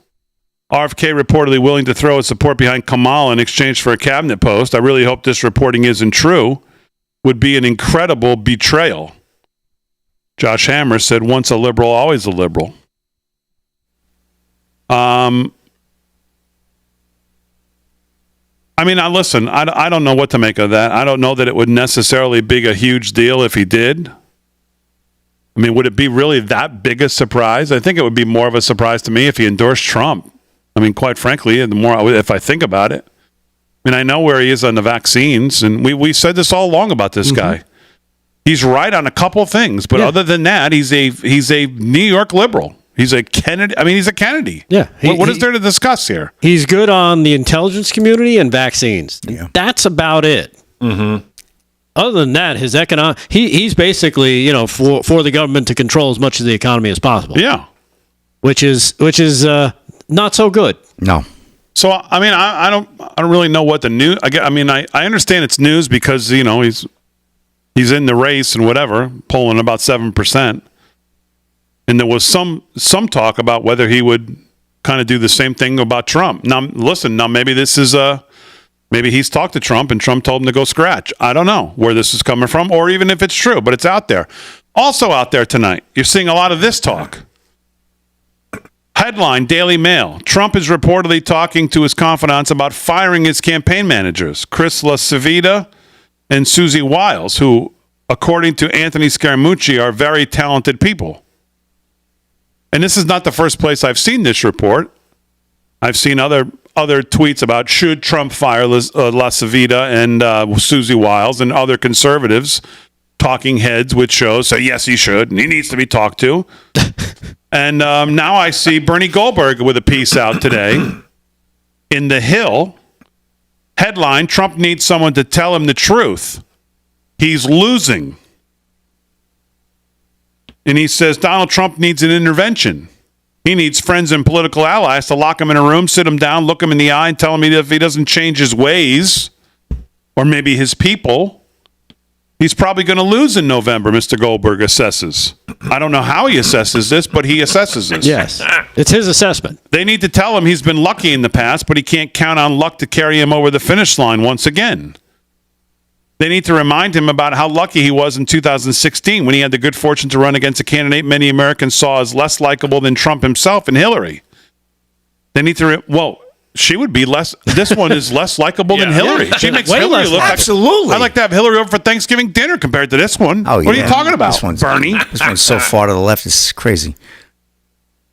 RFK reportedly willing to throw his support behind Kamala in exchange for a cabinet post. I really hope this reporting isn't true. Would be an incredible betrayal. Josh Hammer said, once a liberal, always a liberal. I mean, listen, I don't know what to make of that. I don't know that it would necessarily be a huge deal if he did. I mean, would it be really that big a surprise? I think it would be more of a surprise to me if he endorsed Trump. I mean, quite frankly, the more if I think about it, I mean, I know where he is on the vaccines, and we said this all along about this guy. He's right on a couple things, but other than that, he's a New York liberal. He's a Kennedy. I mean, he's a Kennedy. Yeah. What is there to discuss here? He's good on the intelligence community and vaccines. Yeah. That's about it. Mm-hmm. Other than that, his he's basically, for the government to control as much of the economy as possible. Yeah. Which is not so good. No. So I mean, I don't really know what the news. I understand it's news because he's in the race and whatever, polling about 7%, and there was some talk about whether he would kind of do the same thing about Trump. Now listen, maybe this is maybe he's talked to Trump and Trump told him to go scratch. I don't know where this is coming from, or even if it's true, but it's out there. Also out there tonight, you're seeing a lot of this talk. Headline, Daily Mail. Trump is reportedly talking to his confidants about firing his campaign managers, Chris LaCivita and Susie Wiles, who, according to Anthony Scaramucci, are very talented people. And this is not the first place I've seen this report. I've seen other tweets about should Trump fire LaCivita and Susie Wiles, and other conservatives, talking heads with shows say, yes, he should, and he needs to be talked to. And now I see Bernie Goldberg with a piece out today in The Hill. Headline, Trump needs someone to tell him the truth. He's losing. And he says Donald Trump needs an intervention. He needs friends and political allies to lock him in a room, sit him down, look him in the eye, and tell him if he doesn't change his ways, or maybe his people, he's probably going to lose in November, Mr. Goldberg assesses. I don't know how he assesses this, but he assesses this. Yes, it's his assessment. They need to tell him he's been lucky in the past, but he can't count on luck to carry him over the finish line once again. They need to remind him about how lucky he was in 2016 when he had the good fortune to run against a candidate many Americans saw as less likable than Trump himself and Hillary. They need to... She would be less. This one is less likable than Hillary. She makes Hillary look absolutely. I'd like to have Hillary over for Thanksgiving dinner compared to this one. Oh, what are you talking about, Bernie? This one's so far to the left, it's crazy.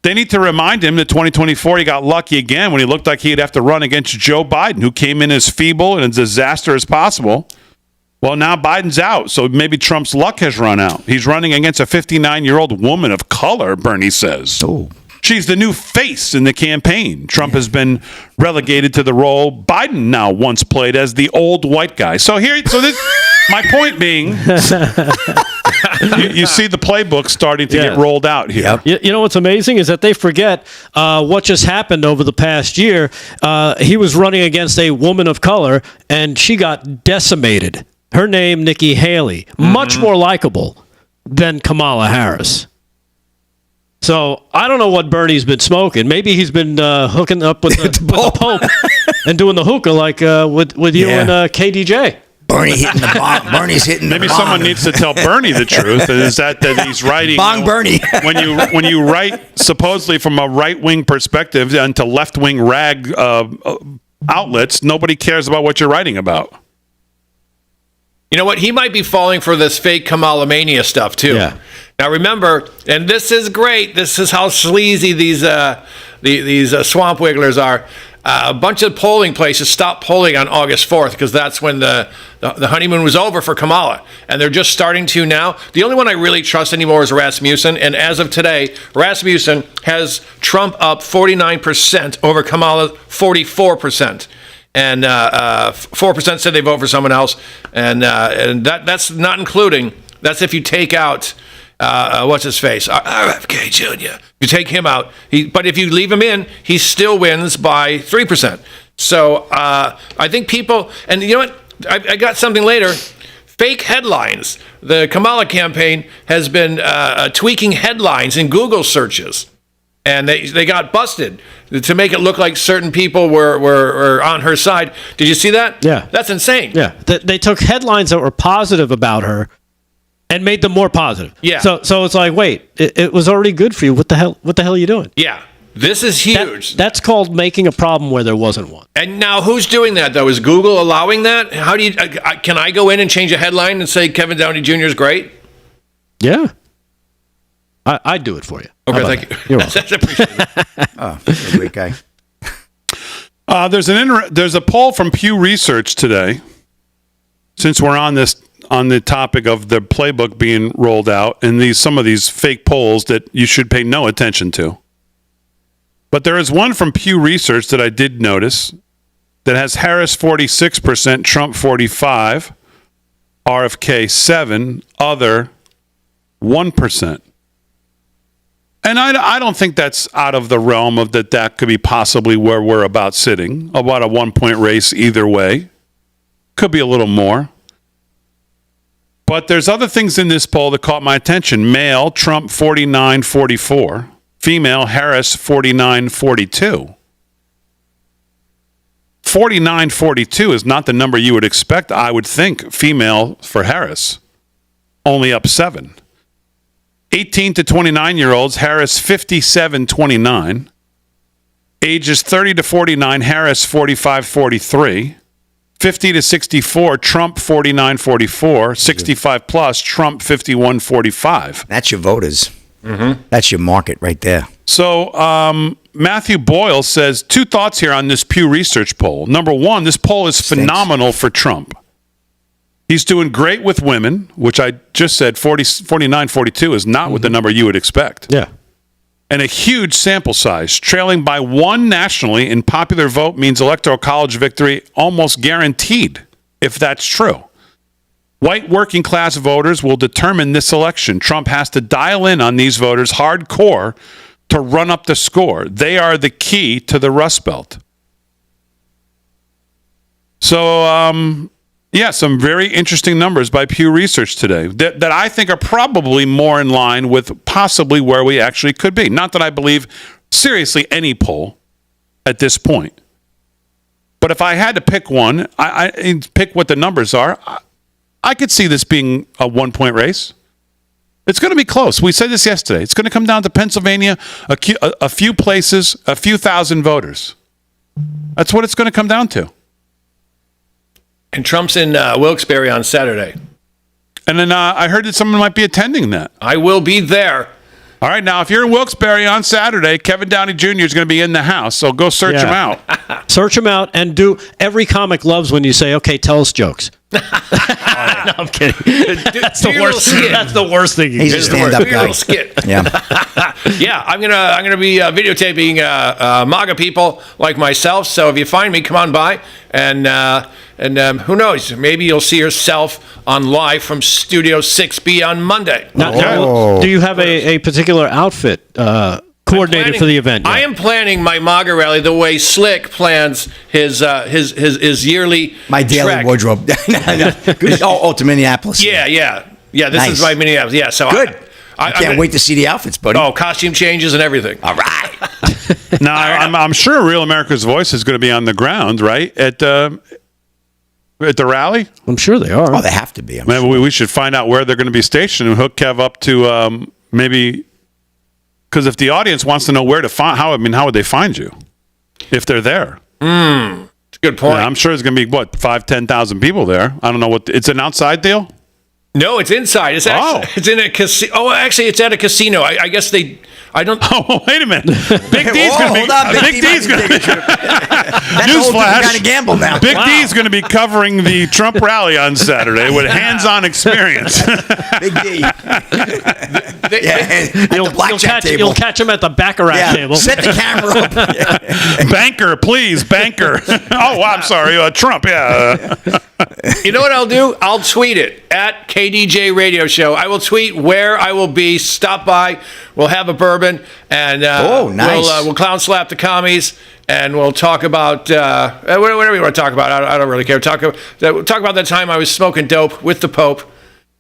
They need to remind him that 2024 he got lucky again when he looked like he'd have to run against Joe Biden, who came in as feeble and a disaster as possible. Well, now Biden's out, so maybe Trump's luck has run out. He's running against a 59-year-old woman of color, Bernie says. Oh. She's the new face in the campaign. Trump has been relegated to the role Biden now once played as the old white guy. So my point being, you see the playbook starting to get rolled out here. Yep. You know what's amazing is that they forget what just happened over the past year. He was running against a woman of color, and she got decimated. Her name, Nikki Haley, much more likable than Kamala Harris. So I don't know what Bernie's been smoking. Maybe he's been hooking up with the Pope and doing the hookah like with you and KDJ. Bernie hitting the bomb. Bernie's hitting the Maybe bomb. someone needs to tell Bernie the truth. Is that he's writing Bong Bernie. when you write supposedly from a right-wing perspective and to left-wing rag outlets, nobody cares about what you're writing about. You know what? He might be falling for this fake Kamala mania stuff too. Yeah. Now remember, and this is great. This is how sleazy these swamp wigglers are. A bunch of polling places stopped polling on August 4th because that's when the honeymoon was over for Kamala. And they're just starting to now. The only one I really trust anymore is Rasmussen. And as of today, Rasmussen has Trump up 49% over Kamala 44%. And 4% said they vote for someone else. And that's not including, that's if you take out, what's his face? RFK Jr. You take him out, but if you leave him in, he still wins by 3%. So I think people, and you know what? I got something later. Fake headlines. The Kamala campaign has been tweaking headlines in Google searches, and they got busted to make it look like certain people were on her side. Did you see that? Yeah, that's insane. Yeah, they took headlines that were positive about her and made them more positive. Yeah. So it's like, wait, it was already good for you. What the hell are you doing? Yeah. This is huge. That's called making a problem where there wasn't one. And now who's doing that, though? Is Google allowing that? How do you? Can I go in and change a headline and say Kevin Downey Jr. is great? Yeah. I'd do it for you. Okay, thank you. You're welcome. That's appreciated. Oh, you're a great guy. There's a poll from Pew Research today. Since we're on the topic of the playbook being rolled out and some of these fake polls that you should pay no attention to. But there is one from Pew Research that I did notice that has Harris 46%, Trump 45%, RFK 7%, other 1%. And I don't think that's out of the realm of that could be possibly where we're about sitting, about a 1-point race either way. Could be a little more. But there's other things in this poll that caught my attention. Male, Trump 49-44. Female, Harris 49-42. 49-42 is not the number you would expect, I would think, female for Harris. Only up 7. 18 to 29-year-olds, Harris 57-29. Ages 30 to 49, Harris 45-43. 50 to 64, Trump 49-44. 65 plus, Trump 51-45. That's your voters. Mm-hmm. That's your market right there. So Matthew Boyle says 2 thoughts here on this Pew Research poll. Number one, this poll is phenomenal for Trump. He's doing great with women, which I just said 49-42 is not with the number you would expect. Yeah. And a huge sample size. Trailing by 1 nationally in popular vote means electoral college victory almost guaranteed, if that's true. White working class voters will determine this election. Trump has to dial in on these voters hardcore to run up the score. They are the key to the Rust Belt. So, some very interesting numbers by Pew Research today that I think are probably more in line with possibly where we actually could be. Not that I believe seriously any poll at this point. But if I had to pick one, I pick what the numbers are, I could see this being a 1-point race. It's going to be close. We said this yesterday. It's going to come down to Pennsylvania, a few places, a few thousand voters. That's what it's going to come down to. And Trump's in Wilkes-Barre on Saturday. And then I heard that someone might be attending that. I will be there. All right, now, if you're in Wilkes-Barre on Saturday, Kevin Downey Jr. is going to be in the house, so go search him out. Search him out and do. Every comic loves when you say, okay, tell us jokes. No, I'm kidding. That's the worst. That's the worst thing. He's a stand-up guy. Little skit. Yeah. Yeah, I'm gonna be videotaping MAGA people like myself. So if you find me, come on by, and who knows? Maybe you'll see yourself on live from Studio 6B on Monday. Now, do you have a particular outfit coordinated for the event? I am planning my MAGA rally the way Slick plans his yearly My daily trek. wardrobe. To Minneapolis. Yeah. This Nice. is my Minneapolis. Yeah, so Good. I can't wait to see the outfits, buddy. Oh, costume changes and everything. All right. Now, I'm sure Real America's Voice is going to be on the ground, right? At the rally? I'm sure they are. Oh, they have to be. Maybe we should find out where they're going to be stationed and hook Kev up to maybe... Because if the audience wants to know where to find... how would they find you? If they're there. It's a good point. Yeah, I'm sure there's going to be, 5,000-10,000 people there. I don't know what... It's an outside deal? No, it's inside. It's actually it's in a casino. Oh, actually, it's at a casino. I guess they. I don't. Oh, wait a minute. Big D's going to be. Hold on, Big D's going to be. Newsflash. Kind of gamble now. Big D's going to be covering the Trump rally on Saturday with hands-on experience. Big D. You'll catch him at the Baccarat table. Set the camera up. Banker, please, banker. Oh, I'm sorry. Trump, yeah. You know what I'll do? I'll tweet it at KDJ Radio Show. I will tweet where I will be. Stop by. We'll have a bourbon, and nice. we'll clown slap the commies, and we'll talk about whatever you want to talk about. I don't really care. Talk about that time I was smoking dope with the Pope,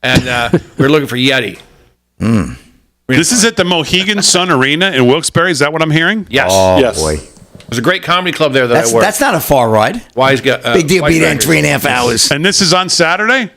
and we were looking for Yeti. This is at the Mohegan Sun Arena in Wilkes-Barre. Is that what I'm hearing? Yes. Oh, Yes. boy. There's a great comedy club there that I work. That's not a far ride. Big deal. Be there in 3.5 hours. And this is on Saturday?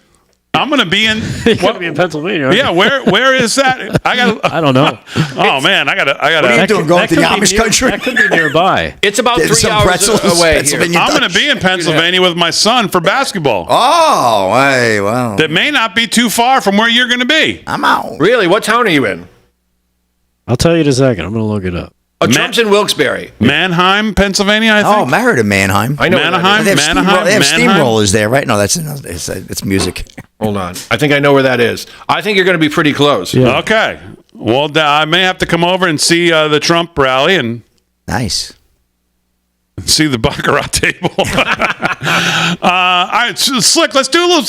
I'm going to be in... You're going to be in Pennsylvania. Yeah, where is that? I don't know. Oh, man, I got to... What are you doing, going to the Amish country? That could be nearby. It's about 3 hours away here. I'm going to be in Pennsylvania with my son for basketball. Oh, hey, wow. That may not be too far from where you're going to be. I'm out. Really? What town are you in? I'll tell you in a second. I'm going to look it up. Oh, Trump's in Wilkes-Barre. Mannheim, Pennsylvania, I think. Oh, I heard of Mannheim. I know Mannheim. They have steamrollers there, right? No, it's music. Hold on. I think I know where that is. I think you're going to be pretty close. Yeah. Okay. Well, I may have to come over and see the Trump rally and Nice. see the baccarat table. All right, so Slick. Let's do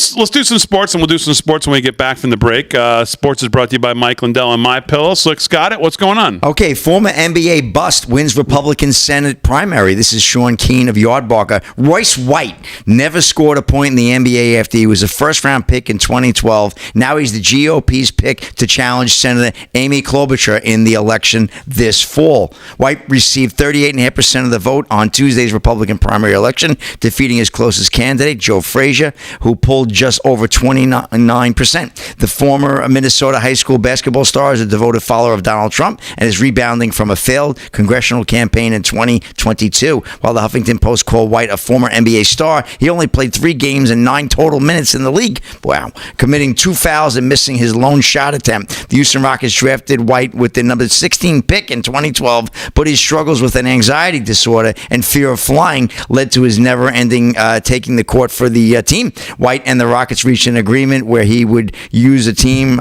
some sports, and we'll do some sports when we get back from the break. Sports is brought to you by Mike Lindell and MyPillow. Slick's got it. What's going on? Okay, former NBA bust wins Republican Senate primary. This is Sean Keane of Yardbarker. Royce White never scored a point in the NBA after he was a first-round pick in 2012. Now he's the GOP's pick to challenge Senator Amy Klobuchar in the election this fall. White received 38.5% of the vote on Tuesday's Republican primary election, defeating his closest candidate, Joe Frazier, who pulled just over 29%. The former Minnesota high school basketball star is a devoted follower of Donald Trump and is rebounding from a failed congressional campaign in 2022. While the Huffington Post called White a former NBA star, he only played 3 games and 9 total minutes in the league. Wow. Committing 2 fouls and missing his lone shot attempt. The Houston Rockets drafted White with the number 16 pick in 2012, but his struggles with an anxiety disorder and fear of flying led to his never-ending taking the court for the team. White and the Rockets reached an agreement where he would use a team,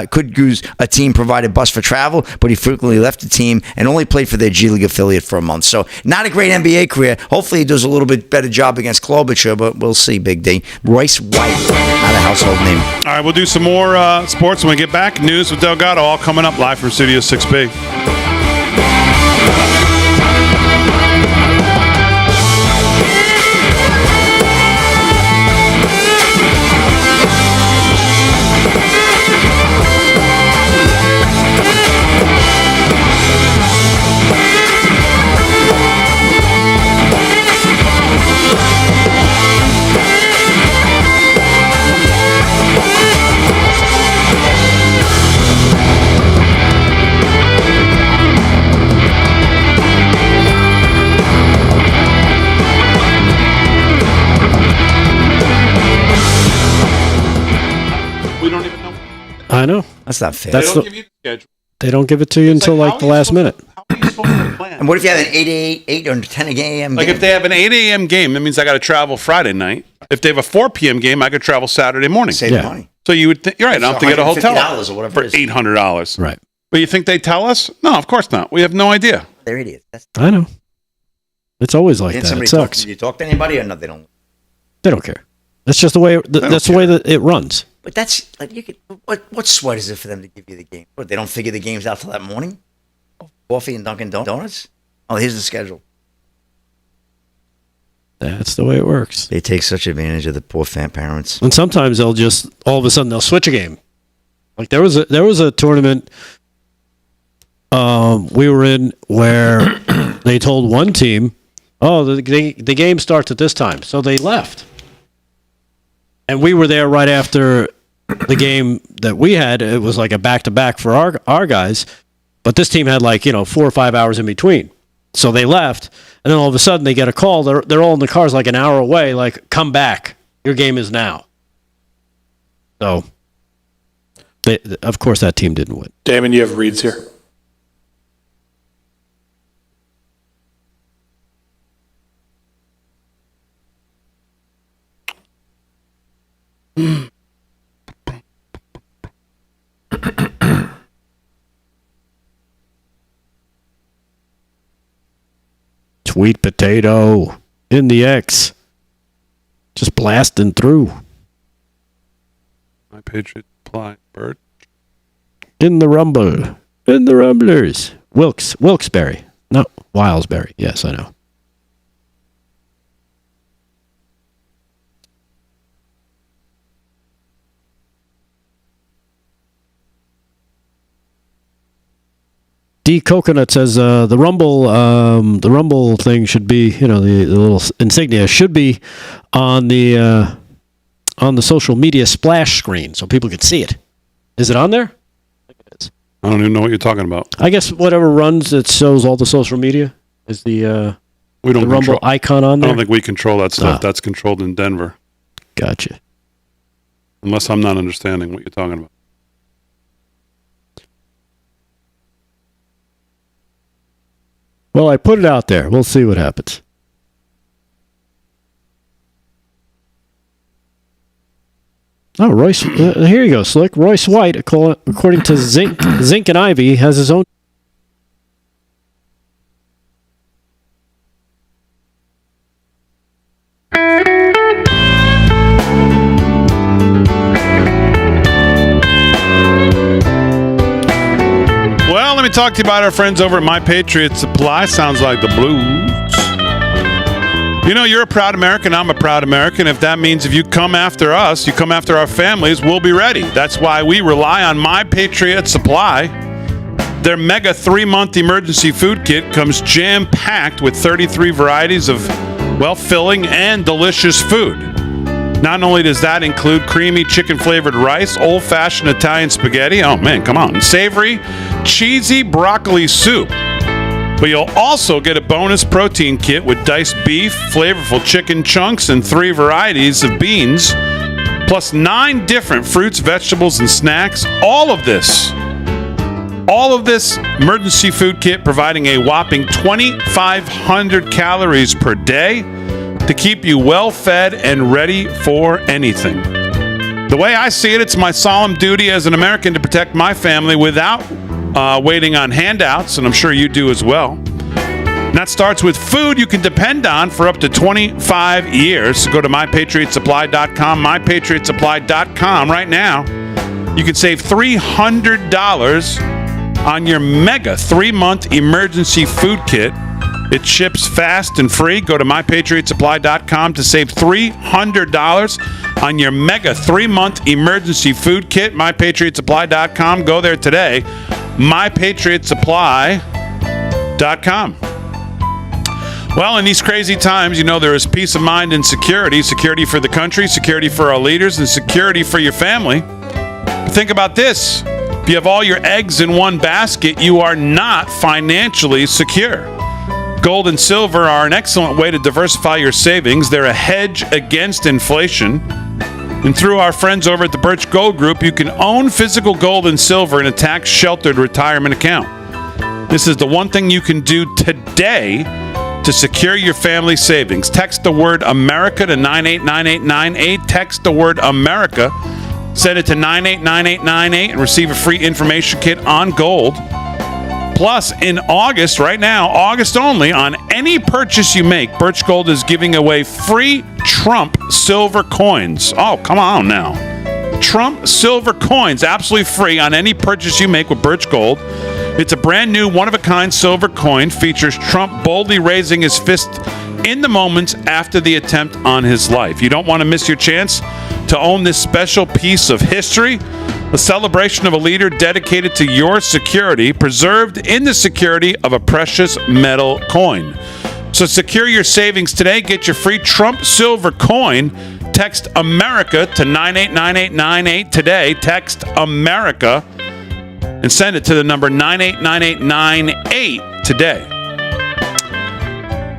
could use a team-provided bus for travel, but he frequently left the team and only played for their G League affiliate for a month. So not a great NBA career. Hopefully he does a little bit better job against Klobuchar, but we'll see, Big D. Royce White, not a household name. All right, we'll do some more sports when we get back. News with Delgado, all coming up live from Studio 6B. I know. That's not fair. They don't give it to you until like the last minute. How many supposed to plan? And what if you have an 8 or 10 a.m. Like game? if they have an 8 a.m. game, that means I got to travel Friday night. If they have a 4 p.m. game, I could travel Saturday morning. Save money. So you would think, you're right, I don't have to get a hotel $150 or whatever for $800. Right. But you think they tell us? No, of course not. We have no idea. They're idiots. I know. It's always like that. It sucks. Did you talk to anybody or no? They don't. They don't care. That's just the way. That's the way that it runs. But that's like you could. What sweat is it for them to give you the game? What, they don't figure the games out till that morning? Coffee and Dunkin' Donuts. Oh, here's the schedule. That's the way it works. They take such advantage of the poor fan parents. And sometimes they'll just all of a sudden they'll switch a game. Like there was a tournament we were in where they told one team, "Oh, the game starts at this time," so they left. And we were there right after the game that we had. It was like a back-to-back for our guys, but this team had 4 or 5 hours in between. So they left, and then all of a sudden they get a call. They're all in the cars like an hour away. Like, come back. Your game is now. So, of course, that team didn't win. Damon, you have reads here. Sweet potato in the X. Just blasting through. My Patriot Supply, Bert. In the Rumble. In the Rumblers. Wilkes-Barre. No, Wilesbury. Yes, I know. D Coconut says the Rumble thing should be, the little insignia should be on the social media splash screen so people can see it. Is it on there? I don't even know what you're talking about. I guess whatever runs that shows all the social media is the Rumble icon on there. I don't think we control that stuff. That's controlled in Denver. Gotcha. Unless I'm not understanding what you're talking about. Well, I put it out there. We'll see what happens. Oh, Royce. Here you go, Slick. Royce White, according to Zink and Ivy, has his own. Well, let me talk to you about our friends over at My Patriot Supply. Sounds like the blues. You're a proud American. I'm a proud American. If that means if you come after us, you come after our families, we'll be ready. That's why we rely on My Patriot Supply. Their mega 3-month emergency food kit comes jam-packed with 33 varieties of, filling and delicious food. Not only does that include creamy chicken-flavored rice, old-fashioned Italian spaghetti, oh man, come on, savory, cheesy broccoli soup. But you'll also get a bonus protein kit with diced beef, flavorful chicken chunks, and 3 varieties of beans, plus 9 different fruits, vegetables, and snacks. All of this emergency food kit providing a whopping 2,500 calories per day to keep you well fed and ready for anything. The way I see it, it's my solemn duty as an American to protect my family without waiting on handouts, and I'm sure you do as well. And that starts with food you can depend on for up to 25 years. So go to MyPatriotSupply.com, MyPatriotSupply.com right now. You can save $300 on your mega 3-month emergency food kit. It ships fast and free. Go to MyPatriotSupply.com to save $300 on your mega 3-month emergency food kit. MyPatriotSupply.com. Go there today. MyPatriotSupply.com. Well, in these crazy times, there is peace of mind and security. Security for the country, security for our leaders, and security for your family. Think about this. If you have all your eggs in one basket, you are not financially secure. Gold and silver are an excellent way to diversify your savings. They're a hedge against inflation. And through our friends over at the Birch Gold Group, you can own physical gold and silver in a tax-sheltered retirement account. This is the one thing you can do today to secure your family savings. Text the word America to 989898. Text the word America. Send it to 989898 and receive a free information kit on gold. Plus, in August, right now, August only, on any purchase you make, Birch Gold is giving away free Trump silver coins. Oh, come on now. Trump silver coins, absolutely free on any purchase you make with Birch Gold. It's a brand new, one-of-a-kind silver coin. Features Trump boldly raising his fist in the moments after the attempt on his life. You don't want to miss your chance to own this special piece of history. A celebration of a leader dedicated to your security, preserved in the security of a precious metal coin. So secure your savings today. Get your free Trump silver coin. Text America to 989898 today. Text America and send it to the number 989898 today.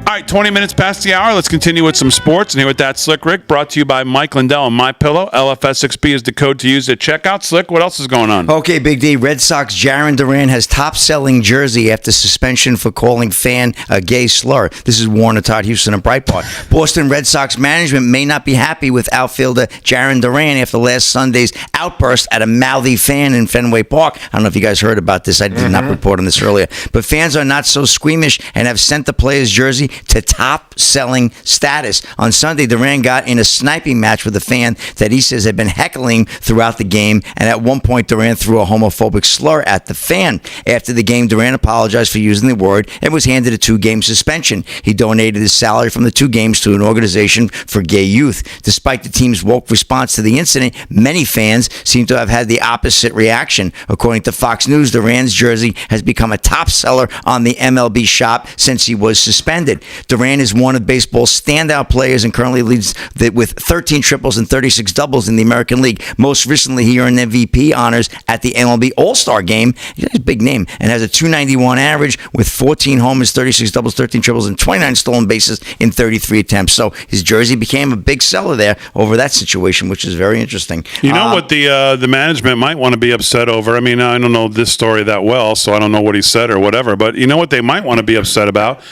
All right, 20 minutes past the hour. Let's continue with some sports. And here with that, Slick Rick, brought to you by Mike Lindell and MyPillow. LFS6B is the code to use at checkout. Slick, what else is going on? Okay, Big D. Red Sox Jarren Duran has top-selling jersey after suspension for calling fan a gay slur. This is Warner, Todd Houston, and Breitbart. Boston Red Sox management may not be happy with outfielder Jarren Duran after last Sunday's outburst at a mouthy fan in Fenway Park. I don't know if you guys heard about this. I did not report on this earlier. But fans are not so squeamish and have sent the player's jersey to top-selling status. On Sunday, Duran got in a sniping match with a fan that he says had been heckling throughout the game, and at one point, Duran threw a homophobic slur at the fan. After the game, Duran apologized for using the word and was handed a 2-game suspension. He donated his salary from the 2 games to an organization for gay youth. Despite the team's woke response to the incident, many fans seem to have had the opposite reaction. According to Fox News, Duran's jersey has become a top seller on the MLB shop since he was suspended. Duran is one of baseball's standout players and currently leads with 13 triples and 36 doubles in the American League. Most recently, he earned MVP honors at the MLB All-Star Game. He's a big name and has a .291 average with 14 homers, 36 doubles, 13 triples, and 29 stolen bases in 33 attempts. So his jersey became a big seller there over that situation, which is very interesting. You know what the management might want to be upset over? I mean, I don't know this story that well, so I don't know what he said or whatever, but you know what they might want to be upset about?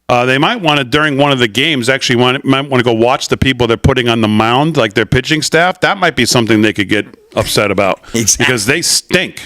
They might want to, during one of the games, actually might want to go watch the people they're putting on the mound, like their pitching staff. That might be something they could get upset about. Exactly. Because they stink.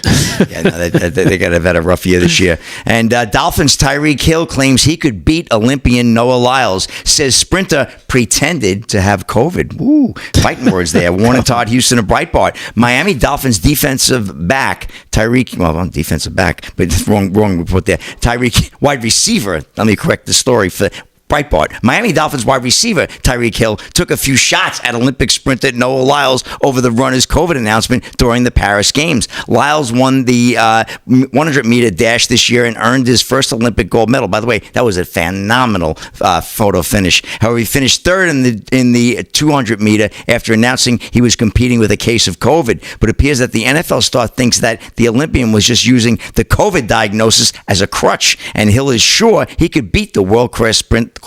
Yeah, no, they got have had a rough year this year. And Dolphins' Tyreek Hill claims he could beat Olympian Noah Lyles. Says sprinter pretended to have COVID. Ooh, fighting words there. Warner, Todd Houston, and Breitbart. Miami Dolphins defensive back Tyreek. Well, defensive back, but wrong report there. Tyreek wide receiver. Let me correct the story for Breitbart. Miami Dolphins wide receiver Tyreek Hill took a few shots at Olympic sprinter Noah Lyles over the runner's COVID announcement during the Paris Games. Lyles won the 100-meter dash this year and earned his first Olympic gold medal. By the way, that was a phenomenal photo finish. However, he finished third in the 200-meter after announcing he was competing with a case of COVID. But it appears that the NFL star thinks that the Olympian was just using the COVID diagnosis as a crutch, and Hill is sure he could beat the world-class sprinter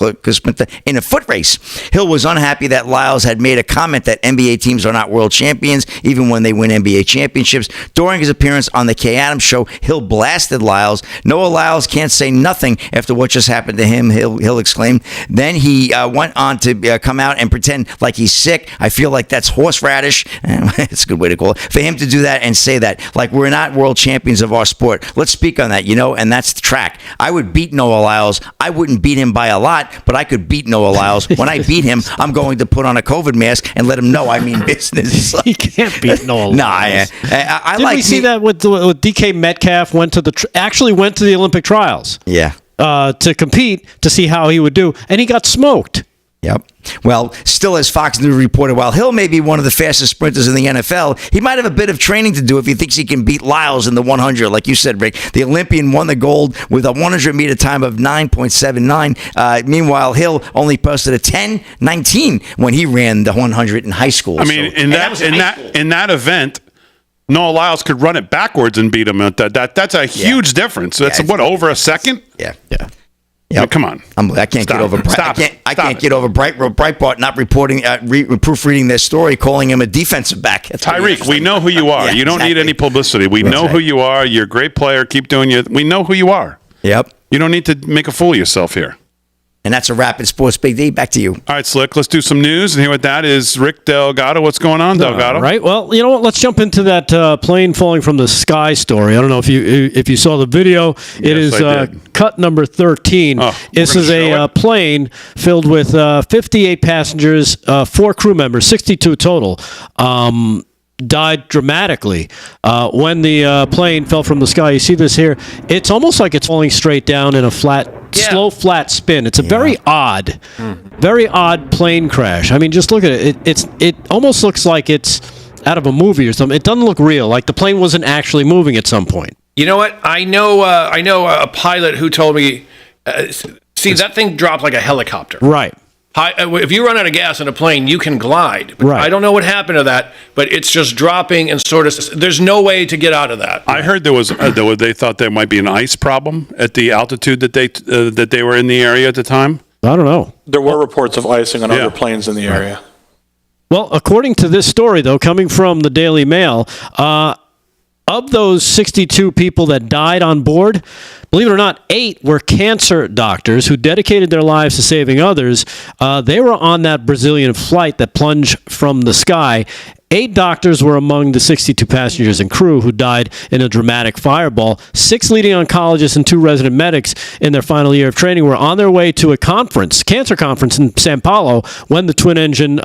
in a foot race. Hill was unhappy that Lyles had made a comment that NBA teams are not world champions, even when they win NBA championships. During his appearance on the Kay Adams Show, Hill blasted Lyles. Noah Lyles can't say nothing after what just happened to him, Hill exclaimed. Then he went on to come out and pretend like he's sick. I feel like that's horseradish. It's a good way to call it. For him to do that and say that, like we're not world champions of our sport. Let's speak on that, and that's the track. I would beat Noah Lyles. I wouldn't beat him by a lot, but I could beat Noah Lyles. When I beat him, I'm going to put on a COVID mask and let him know I mean business. He can't beat Noah Lyles. No, I Didn't we see that with DK Metcalf actually went to the Olympic trials? Yeah. To compete to see how he would do, and he got smoked. Yep. Well, still, as Fox News reported, while Hill may be one of the fastest sprinters in the NFL, he might have a bit of training to do if he thinks he can beat Lyles in the 100. Like you said, Rick, the Olympian won the gold with a 100-meter time of 9.79. Meanwhile, Hill only posted a 10:19 when he ran the 100 in high school. I mean, in that event, Noah Lyles could run it backwards and beat him. That's a huge difference. That's over a second? Yeah. Yep. I mean, come on. I can't get over Breitbart not reporting, proofreading their story, calling him a defensive back. Tyreek, we know who you are. You don't need any publicity. We know who you are. You're a great player. Keep doing we know who you are. Yep. You don't need to make a fool of yourself here. And that's a Rapid Sports Big D. Back to you. All right, Slick, let's do some news. And here with that is Rick Delgado. What's going on, Delgado? Right. Well, you know what? Let's jump into that plane falling from the sky story. I don't know if you saw the video. It is cut number 13. This is a plane filled with 58 passengers, 4 crew members, 62 total. Died dramatically when the plane fell from the sky. You see this here. It's almost like it's falling straight down in a slow flat spin. It's a very odd plane crash. I mean, just look at it. It almost looks like it's out of a movie or something. It doesn't look real. Like the plane wasn't actually moving at some point. You know what? I know a pilot who told me, that thing dropped like a helicopter. Right. If you run out of gas in a plane, you can glide. But I don't know what happened to that, but it's just dropping and sort of. There's no way to get out of that. I heard they thought there might be an ice problem at the altitude that they were in the area at the time. I don't know. There were reports of icing on other planes in the area. Well, according to this story, though, coming from the Daily Mail, of those 62 people that died on board, believe it or not, 8 were cancer doctors who dedicated their lives to saving others. They were on that Brazilian flight that plunged from the sky. 8 doctors were among the 62 passengers and crew who died in a dramatic fireball. 6 leading oncologists and 2 resident medics in their final year of training were on their way to a cancer conference in Sao Paulo when the twin-engine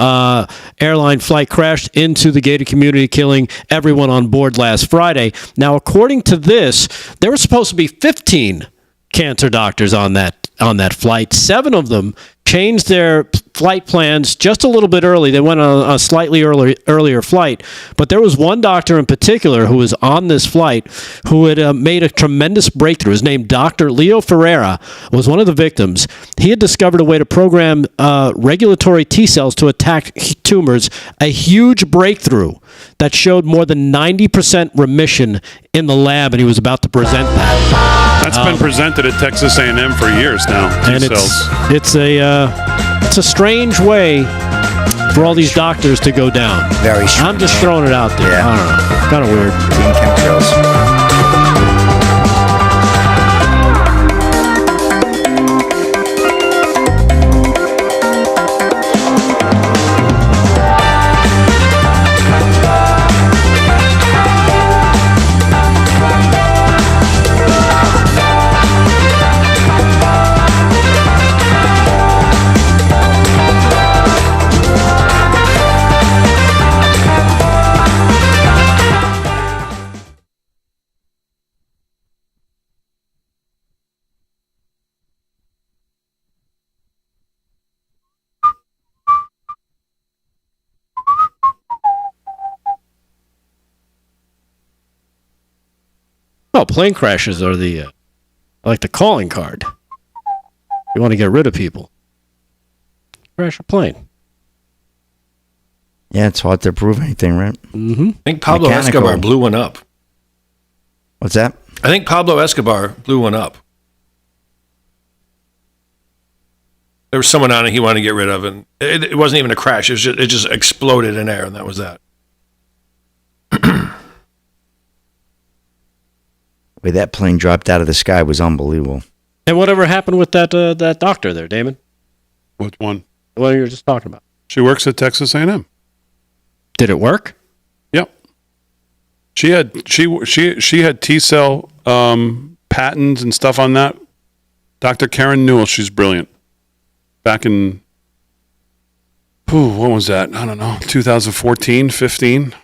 airline flight crashed into the gated community, killing everyone on board last Friday. Now, according to this, there were supposed to be 15 cancer doctors on that flight. 7 of them changed their flight plans just a little bit early. They went on a slightly earlier flight. But there was one doctor in particular who was on this flight who had made a tremendous breakthrough. His name, Dr. Leo Ferreira, was one of the victims. He had discovered a way to program regulatory T cells to attack tumors, a huge breakthrough that showed more than 90% remission in the lab, and he was about to present that. That's been presented at Texas A&M for years now. And it's a strange way for all these doctors to go down. Very strange. I'm just throwing it out there. Yeah. I don't know. Kind of weird. Team chemtrails. Well, plane crashes are like the calling card. You want to get rid of people. Crash a plane. Yeah, it's hard to prove anything, right? Mm-hmm. I think Pablo Escobar blew one up. What's that? I think Pablo Escobar blew one up. There was someone on it he wanted to get rid of, and it wasn't even a crash. It just exploded in air, and that was that. The way that plane dropped out of the sky was unbelievable. And whatever happened with that doctor there, Damon? Which one? The one you were just talking about. She works at Texas A&M. Did it work? Yep. She had T-cell patents and stuff on that. Dr. Karen Newell, she's brilliant. Back in, what was that? I don't know, 2014, 15.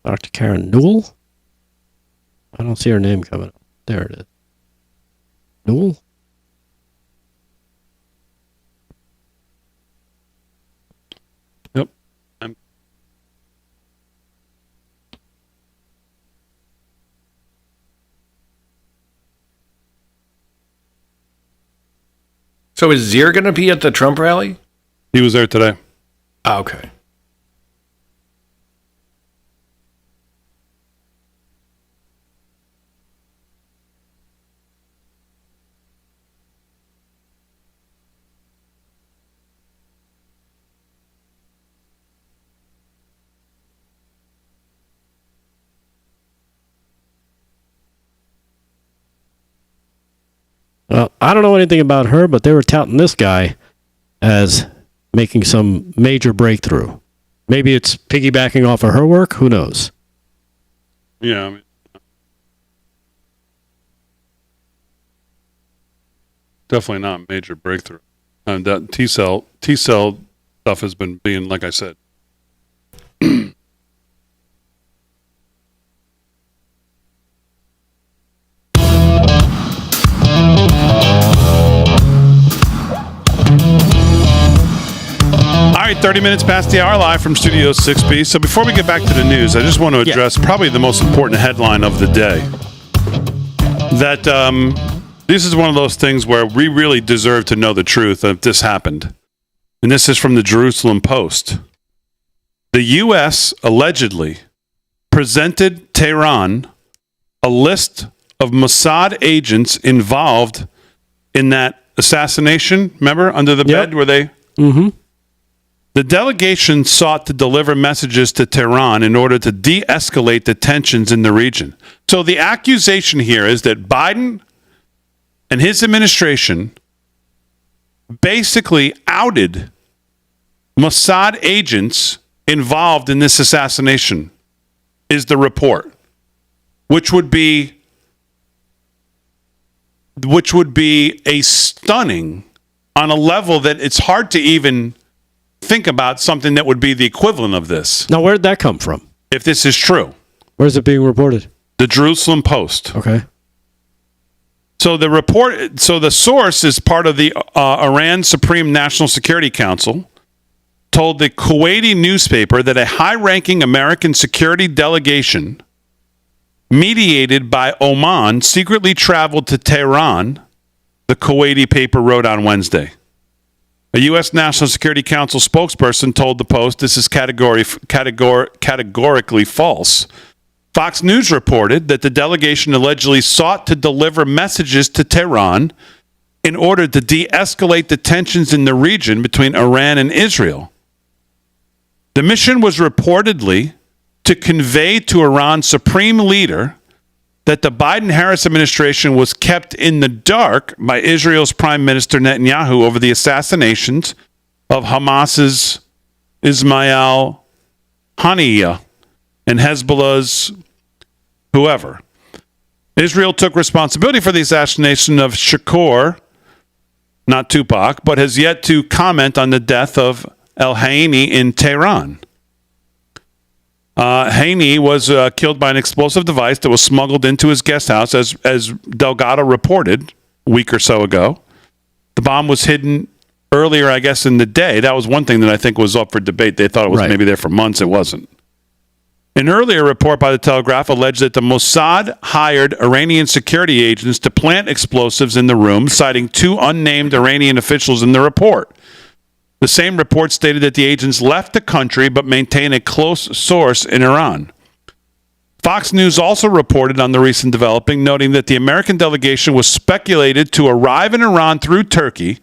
Dr. Karen Newell? I don't see her name coming up. There it is. Newell? Yep. So is Zier going to be at the Trump rally? He was there today. Oh, okay. Well, I don't know anything about her, but they were touting this guy as making some major breakthrough. Maybe it's piggybacking off of her work. Who knows? Yeah. I mean, definitely not a major breakthrough. And that T-cell stuff has been being, like I said. All right, 30 minutes past the hour, live from Studio 6B. So before we get back to the news, I just want to address probably the most important headline of the day. That this is one of those things where we really deserve to know the truth if this happened. And this is from the Jerusalem Post. The U.S. allegedly presented Tehran a list of Mossad agents involved in that assassination. Remember, under the bed where they... Mm-hmm. The delegation sought to deliver messages to Tehran in order to de-escalate the tensions in the region. So the accusation here is that Biden and his administration basically outed Mossad agents involved in this assassination, is the report, which would be a stunning, on a level that it's hard to even think about something that would be the equivalent of this. Now, where did that come from? If this is true. Where's it being reported? The Jerusalem Post. Okay. So the source is part of the Iran Supreme National Security Council, told the Kuwaiti newspaper that a high-ranking American security delegation mediated by Oman secretly traveled to Tehran, the Kuwaiti paper wrote on Wednesday. A U.S. National Security Council spokesperson told the Post this is categorically false. Fox News reported that the delegation allegedly sought to deliver messages to Tehran in order to de-escalate the tensions in the region between Iran and Israel. The mission was reportedly to convey to Iran's supreme leader that the Biden-Harris administration was kept in the dark by Israel's Prime Minister Netanyahu over the assassinations of Hamas's Ismail Haniyeh and Hezbollah's whoever. Israel took responsibility for the assassination of Shakur, not Tupac, but has yet to comment on the death of El-Haini in Tehran. Haney was killed by an explosive device that was smuggled into his guest house, as Delgado reported a week or so ago. The bomb was hidden earlier, I guess, in the day. That was one thing that I think was up for debate. They thought it was maybe there for months. It wasn't. An earlier report by the Telegraph alleged that the Mossad hired Iranian security agents to plant explosives in the room, citing two unnamed Iranian officials in the report. The same report stated that the agents left the country but maintain a close source in Iran. Fox News also reported on the recent developing, noting that the American delegation was speculated to arrive in Iran through Turkey,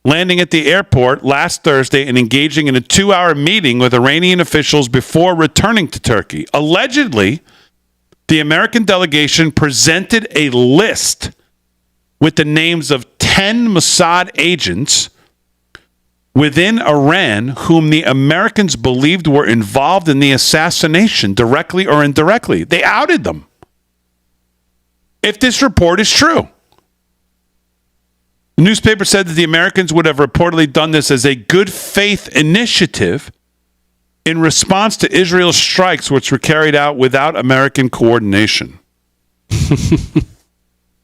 landing at the airport last Thursday and engaging in a 2-hour meeting with Iranian officials before returning to Turkey. Allegedly, the American delegation presented a list with the names of 10 Mossad agents within Iran whom the Americans believed were involved in the assassination, directly or indirectly. They outed them. If this report is true. The newspaper said that the Americans would have reportedly done this as a good faith initiative in response to Israel's strikes, which were carried out without American coordination.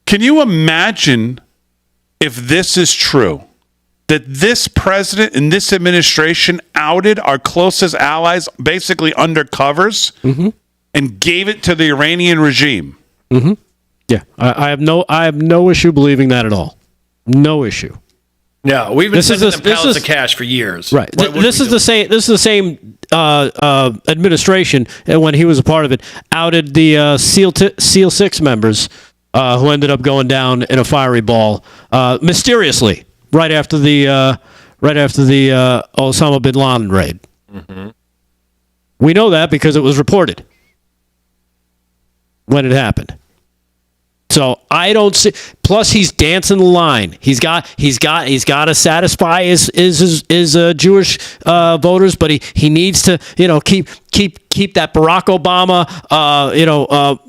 Can you imagine if this is true? That this president and this administration outed our closest allies basically under covers and gave it to the Iranian regime. Mm-hmm. Yeah, I have no issue believing that at all. No issue. No, we've been sending them pallets of cash for years. Right. This is the same administration, and when he was a part of it, outed the SEAL 6 members who ended up going down in a fiery ball mysteriously. Right after the Osama bin Laden raid. Mm-hmm. We know that because it was reported when it happened. So I don't see. Plus, he's dancing the line. He's got to satisfy his Jewish voters, but he needs to keep that Barack Obama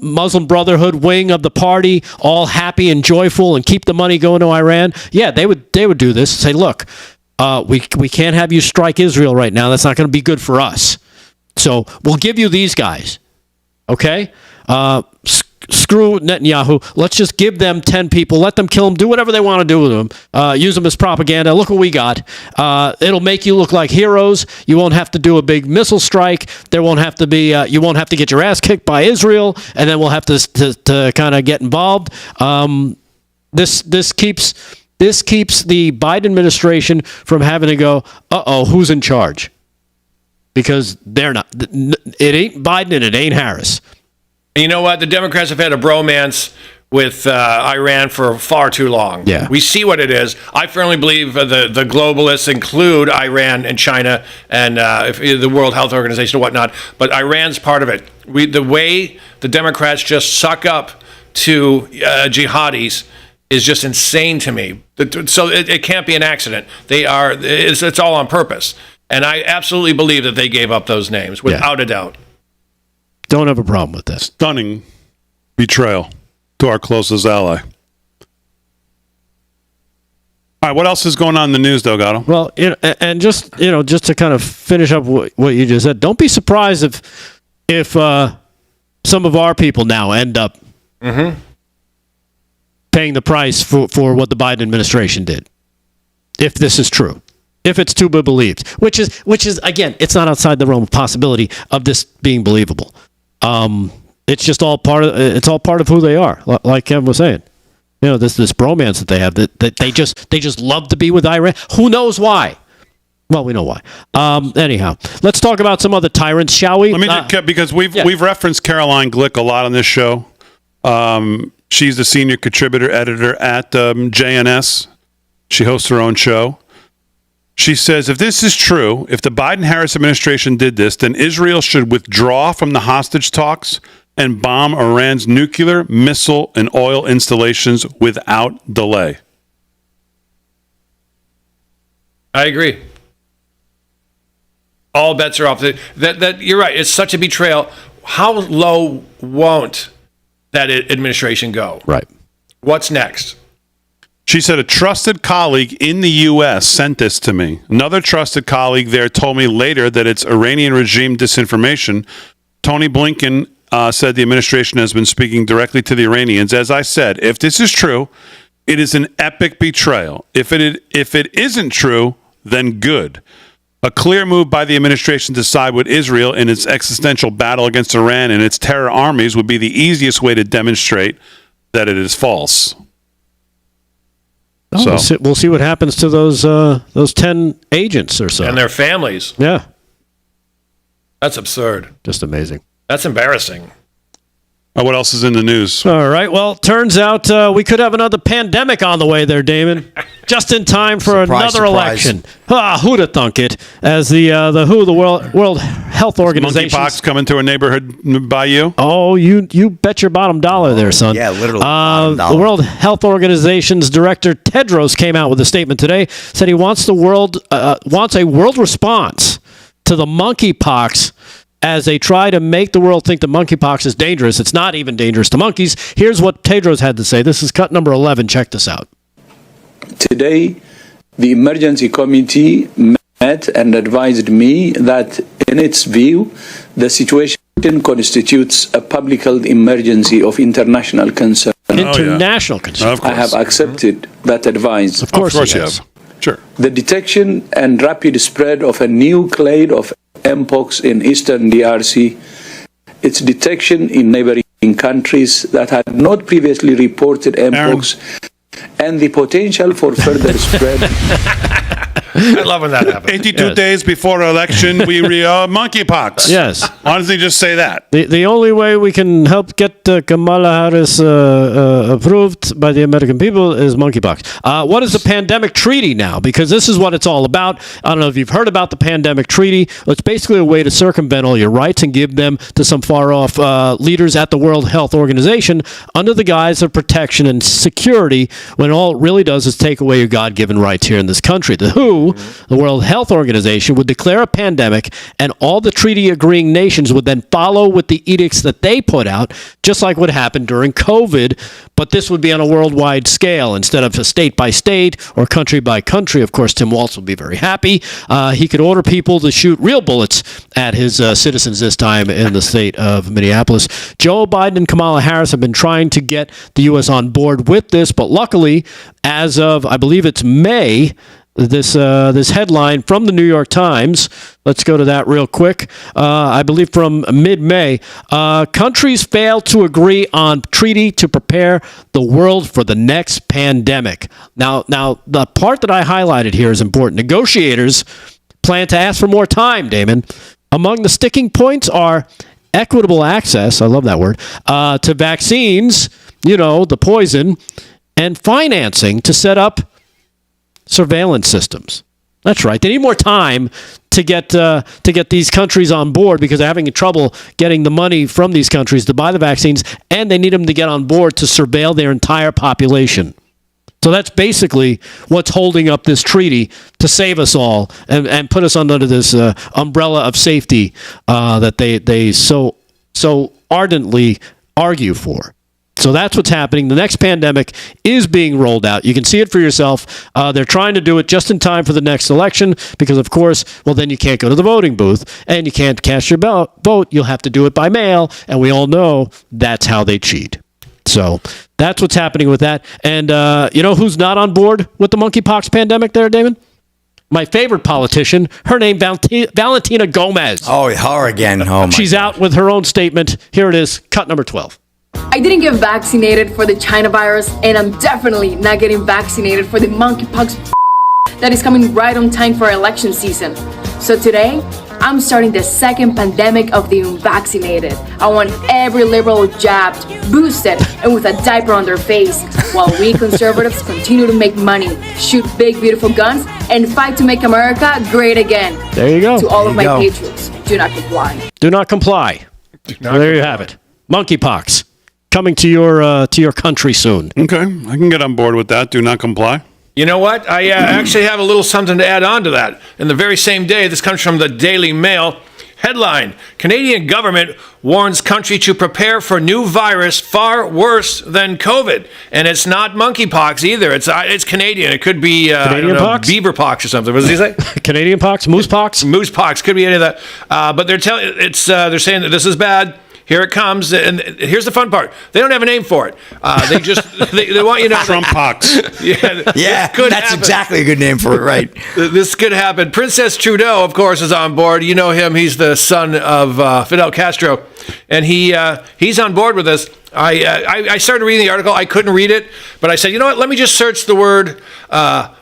Muslim Brotherhood wing of the party all happy and joyful, and keep the money going to Iran. Yeah, they would do this. Say, look, we can't have you strike Israel right now. That's not going to be good for us. So we'll give you these guys. Okay. Screw Netanyahu. Let's just give them 10 people. Let them kill them. Do whatever they want to do with them. Use them as propaganda. Look what we got. It'll make you look like heroes. You won't have to do a big missile strike. There won't have to be. You won't have to get your ass kicked by Israel, and then we'll have to kind of get involved. This keeps the Biden administration from having to go, who's in charge? Because they're not. It ain't Biden and it ain't Harris. You know what? The Democrats have had a bromance with Iran for far too long. Yeah. We see what it is. I firmly believe the globalists include Iran and China and the World Health Organization and whatnot, but Iran's part of it. The way the Democrats just suck up to jihadis is just insane to me. So it can't be an accident. It's all on purpose. And I absolutely believe that they gave up those names, without a doubt. Don't have a problem with this. Stunning betrayal to our closest ally. All right, what else is going on in the news, Delgado? Well, and just to kind of finish up what you just said, don't be surprised if some of our people now end up paying the price for what the Biden administration did, if this is true. If it's to be believed, which is again, it's not outside the realm of possibility of this being believable. It's just all part of who they are. Like Kevin was saying, this bromance that they have, that they just love to be with Iran. Who knows why? Well, we know why. Anyhow, let's talk about some other tyrants, shall we? Because we've referenced Caroline Glick a lot on this show. She's the senior contributor editor at JNS. She hosts her own show. She says, if this is true, if the Biden-Harris administration did this, then Israel should withdraw from the hostage talks and bomb Iran's nuclear, missile, and oil installations without delay. I agree. All bets are off. That you're right. It's such a betrayal. How low won't that administration go? Right. What's next? She said, a trusted colleague in the U.S. sent this to me. Another trusted colleague there told me later that it's Iranian regime disinformation. Tony Blinken said the administration has been speaking directly to the Iranians. As I said, if this is true, it is an epic betrayal. If it isn't true, then good. A clear move by the administration to side with Israel in its existential battle against Iran and its terror armies would be the easiest way to demonstrate that it is false. We'll see what happens to those 10 agents or so. And their families. Yeah. That's absurd. Just amazing. That's embarrassing. What else is in the news? All right. Well, turns out we could have another pandemic on the way there, Damon. Just in time for another election. Who'd have thunk it? As the World Health Organization. Monkeypox coming to a neighborhood by you? Oh, you bet your bottom dollar there, son. Yeah, literally. Bottom dollar. The World Health Organization's director Tedros came out with a statement today. Said he wants a world response to the monkeypox. As they try to make the world think that monkeypox is dangerous. It's not even dangerous to monkeys. Here's what Tedros had to say. This is cut number 11. Check this out. Today, the emergency committee met and advised me that, in its view, the situation constitutes a public health emergency of international concern. International concern. I have accepted that advice. Of course you have. Sure. The detection and rapid spread of a new clade of Mpox in eastern DRC, its detection in neighboring countries that had not previously reported Mpox, and the potential for further spread I love when that happens. 82 days before election, monkeypox. Yes. Why doesn't he just say that? The only way we can help get Kamala Harris approved by the American people is monkeypox. What is the pandemic treaty now? Because this is what it's all about. I don't know if you've heard about the pandemic treaty. It's basically a way to circumvent all your rights and give them to some far-off leaders at the World Health Organization under the guise of protection and security, when all it really does is take away your God-given rights here in this country. The WHO, the World Health Organization, would declare a pandemic, and all the treaty-agreeing nations would then follow with the edicts that they put out, just like what happened during COVID, but this would be on a worldwide scale instead of a state-by-state or country-by-country. Of course, Tim Walz will be very happy. He could order people to shoot real bullets at his citizens this time in the state of Minneapolis. Joe Biden and Kamala Harris have been trying to get the U.S. on board with this, but luckily, as of, I believe it's May, this headline from the New York Times, let's go to that real quick, I believe from mid-May, countries fail to agree on treaty to prepare the world for the next pandemic. Now, the part that I highlighted here is important. Negotiators plan to ask for more time, Damon. Among the sticking points are equitable access, I love that word, to vaccines, the poison, and financing to set up surveillance systems. That's right. They need more time to get these countries on board because they're having trouble getting the money from these countries to buy the vaccines, and they need them to get on board to surveil their entire population. So that's basically what's holding up this treaty to save us all and put us under this umbrella of safety that they so ardently argue for. So that's what's happening. The next pandemic is being rolled out. You can see it for yourself. They're trying to do it just in time for the next election because, of course, then you can't go to the voting booth and you can't cast your vote. You'll have to do it by mail, and we all know that's how they cheat. So that's what's happening with that. And you know who's not on board with the monkeypox pandemic there, Damon? My favorite politician, her name, Valentina Gomez. Oh, her again. Oh, my She's God. out with her own statement. Here it is, cut number 12. I didn't get vaccinated for the China virus, and I'm definitely not getting vaccinated for the monkeypox that is coming right on time for election season. So today, I'm starting the second pandemic of the unvaccinated. I want every liberal jabbed, boosted, and with a diaper on their face, while we conservatives continue to make money, shoot big, beautiful guns, and fight to make America great again. There you go. To all of my patriots, do not comply. Do not comply. There you have it. Monkeypox coming to your country soon. Okay, I can get on board with that. Do not comply. You know what? I actually have a little something to add on to that. In the very same day, this comes from the Daily Mail. Headline, Canadian government warns country to prepare for new virus far worse than COVID. And it's not monkeypox either. It's Canadian. It could be Canadian pox? beaver pox or something. What does he say? Canadian pox? Moose pox? Moose pox. Could be any of that. But they're saying that this is bad. Here it comes, and here's the fun part. They don't have a name for it. They just they want you to know. Trump pox. Yeah, that's exactly a good name for it, right? This could happen. Princess Trudeau, of course, is on board. You know him. He's the son of Fidel Castro, and he's on board with this. I started reading the article. I couldn't read it, but I said, you know what? Let me just search the word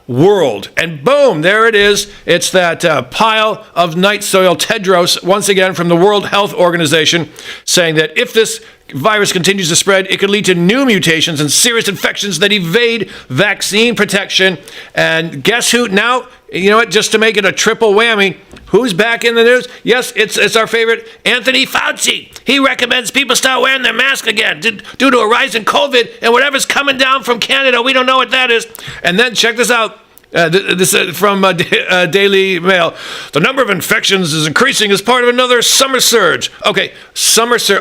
world. And boom, there it is. It's that pile of night soil. Tedros, once again, from the World Health Organization, saying that if this virus continues to spread, it could lead to new mutations and serious infections that evade vaccine protection. And guess who now? You know what? Just to make it a triple whammy, who's back in the news? Yes, it's our favorite, Anthony Fauci. He recommends people start wearing their mask again due to a rise in COVID and whatever's coming down from Canada. We don't know what that is. And then check this out. This from Daily Mail. The number of infections is increasing as part of another summer surge. Okay,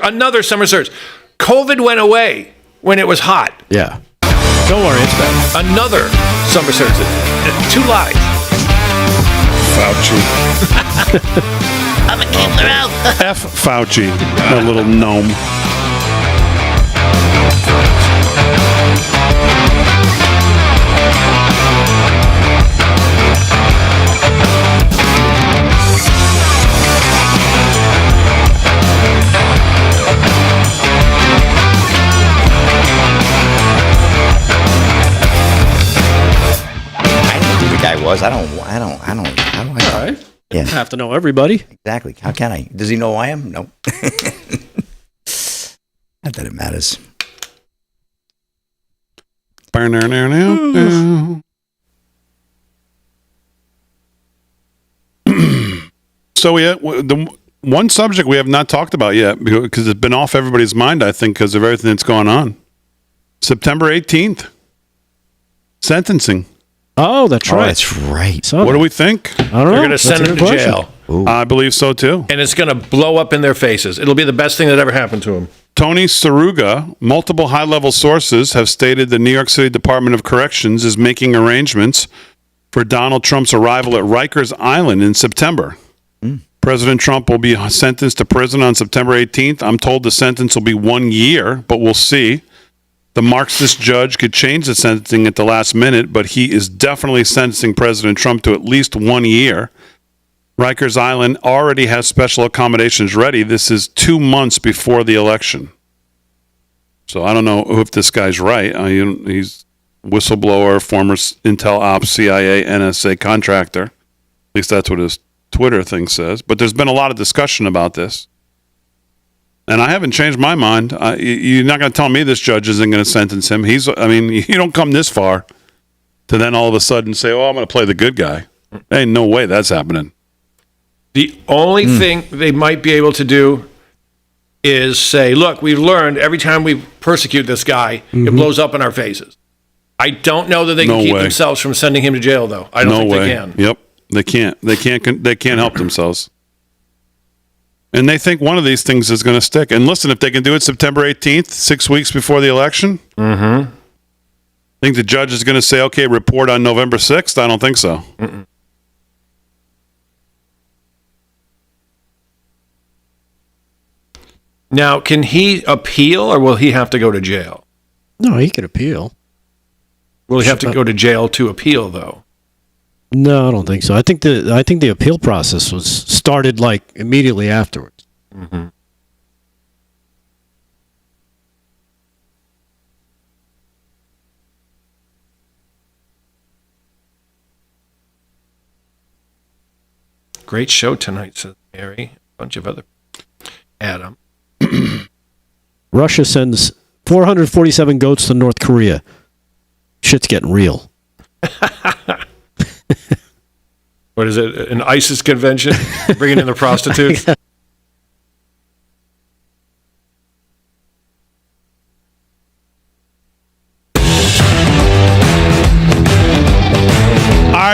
another summer surge. COVID went away when it was hot. Yeah. Don't worry, it's bad. Another summer surge. 2 lies. Fauci. I'm a Kibler out. F. Fauci, a little gnome. was. I don't. How do I know? All right. Yeah. You have to know everybody. Exactly. How can I? Does he know who I am? No. Not that it matters. So the one subject we have not talked about yet, because it's been off everybody's mind, I think, because of everything that's going on. September 18th. Sentencing. Oh, that's right. That's right. So what do we think? I don't know. They're going to send him to jail. I believe so, too. And it's going to blow up in their faces. It'll be the best thing that ever happened to him. Tony Saruga, multiple high-level sources have stated the New York City Department of Corrections is making arrangements for Donald Trump's arrival at Rikers Island in September. President Trump will be sentenced to prison on September 18th. I'm told the sentence will be 1 year, but we'll see. The Marxist judge could change the sentencing at the last minute, but he is definitely sentencing President Trump to at least 1 year. Rikers Island already has special accommodations ready. This is 2 months before the election. So I don't know if this guy's right. He's whistleblower, former Intel Ops, CIA, NSA contractor. At least that's what his Twitter thing says. But there's been a lot of discussion about this. And I haven't changed my mind. You're not going to tell me this judge isn't going to sentence him. You don't come this far to then all of a sudden say, I'm going to play the good guy. Ain't no way that's happening. The only thing they might be able to do is say, look, we've learned every time we persecute this guy, it blows up in our faces. I don't know that they can keep themselves from sending him to jail, though. I don't think they can. Yep, they can't. They can't help themselves. And they think one of these things is going to stick. And listen, if they can do it September 18th, 6 weeks before the election, think the judge is going to say, okay, report on November 6th? I don't think so. Now, can he appeal, or will he have to go to jail? No, he could appeal. Will he have to go to jail to appeal, though? No, I don't think so. I think the appeal process was started like immediately afterwards. Great show tonight, says Mary. A bunch of other. Adam. Russia sends 447 goats to North Korea. Shit's getting real. What is it? An ISIS convention? Bringing in the prostitutes? All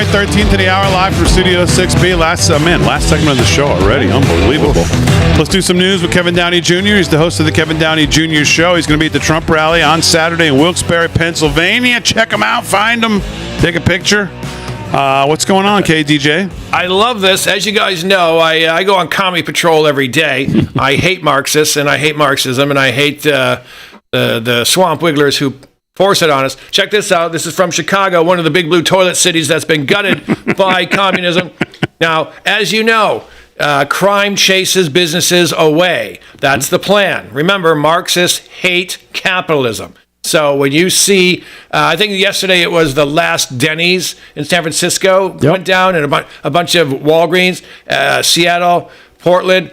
right, 13th of the hour, live from Studio 6B. Last segment of the show already. Unbelievable. Let's do some news with Kevin Downey Jr. He's the host of the Kevin Downey Jr. Show. He's going to be at the Trump rally on Saturday in Wilkes-Barre, Pennsylvania. Check him out. Find him. Take a picture. What's going on, KDJ? I love this. As you guys know, I go on Comedy Patrol every day. I hate Marxists, and I hate Marxism, and I hate the swamp wigglers who force it on us. Check this out. This is from Chicago, one of the big blue toilet cities that's been gutted by communism. Now, as you know, crime chases businesses away. That's the plan. Remember, Marxists hate capitalism. So when you see, I think yesterday it was the last Denny's in San Francisco went down, and a bunch of Walgreens, Seattle, Portland,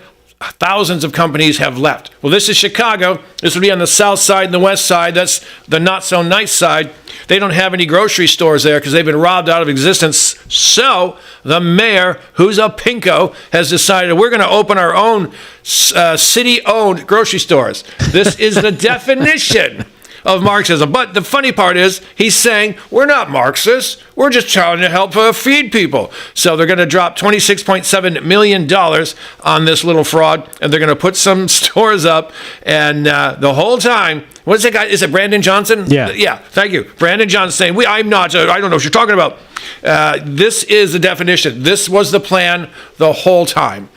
thousands of companies have left. Well, this is Chicago. This would be on the south side and the west side. That's the not so nice side. They don't have any grocery stores there because they've been robbed out of existence. So the mayor, who's a pinko, has decided we're going to open our own city-owned grocery stores. This is the definition of Marxism. But the funny part is he's saying we're not Marxists. We're just trying to help feed people. So they're going to drop $26.7 million on this little fraud, and they're going to put some stores up. And the whole time, what's that guy? Is it Brandon Johnson? Yeah. Thank you. Brandon Johnson saying, I don't know what you're talking about. This is the definition. This was the plan the whole time.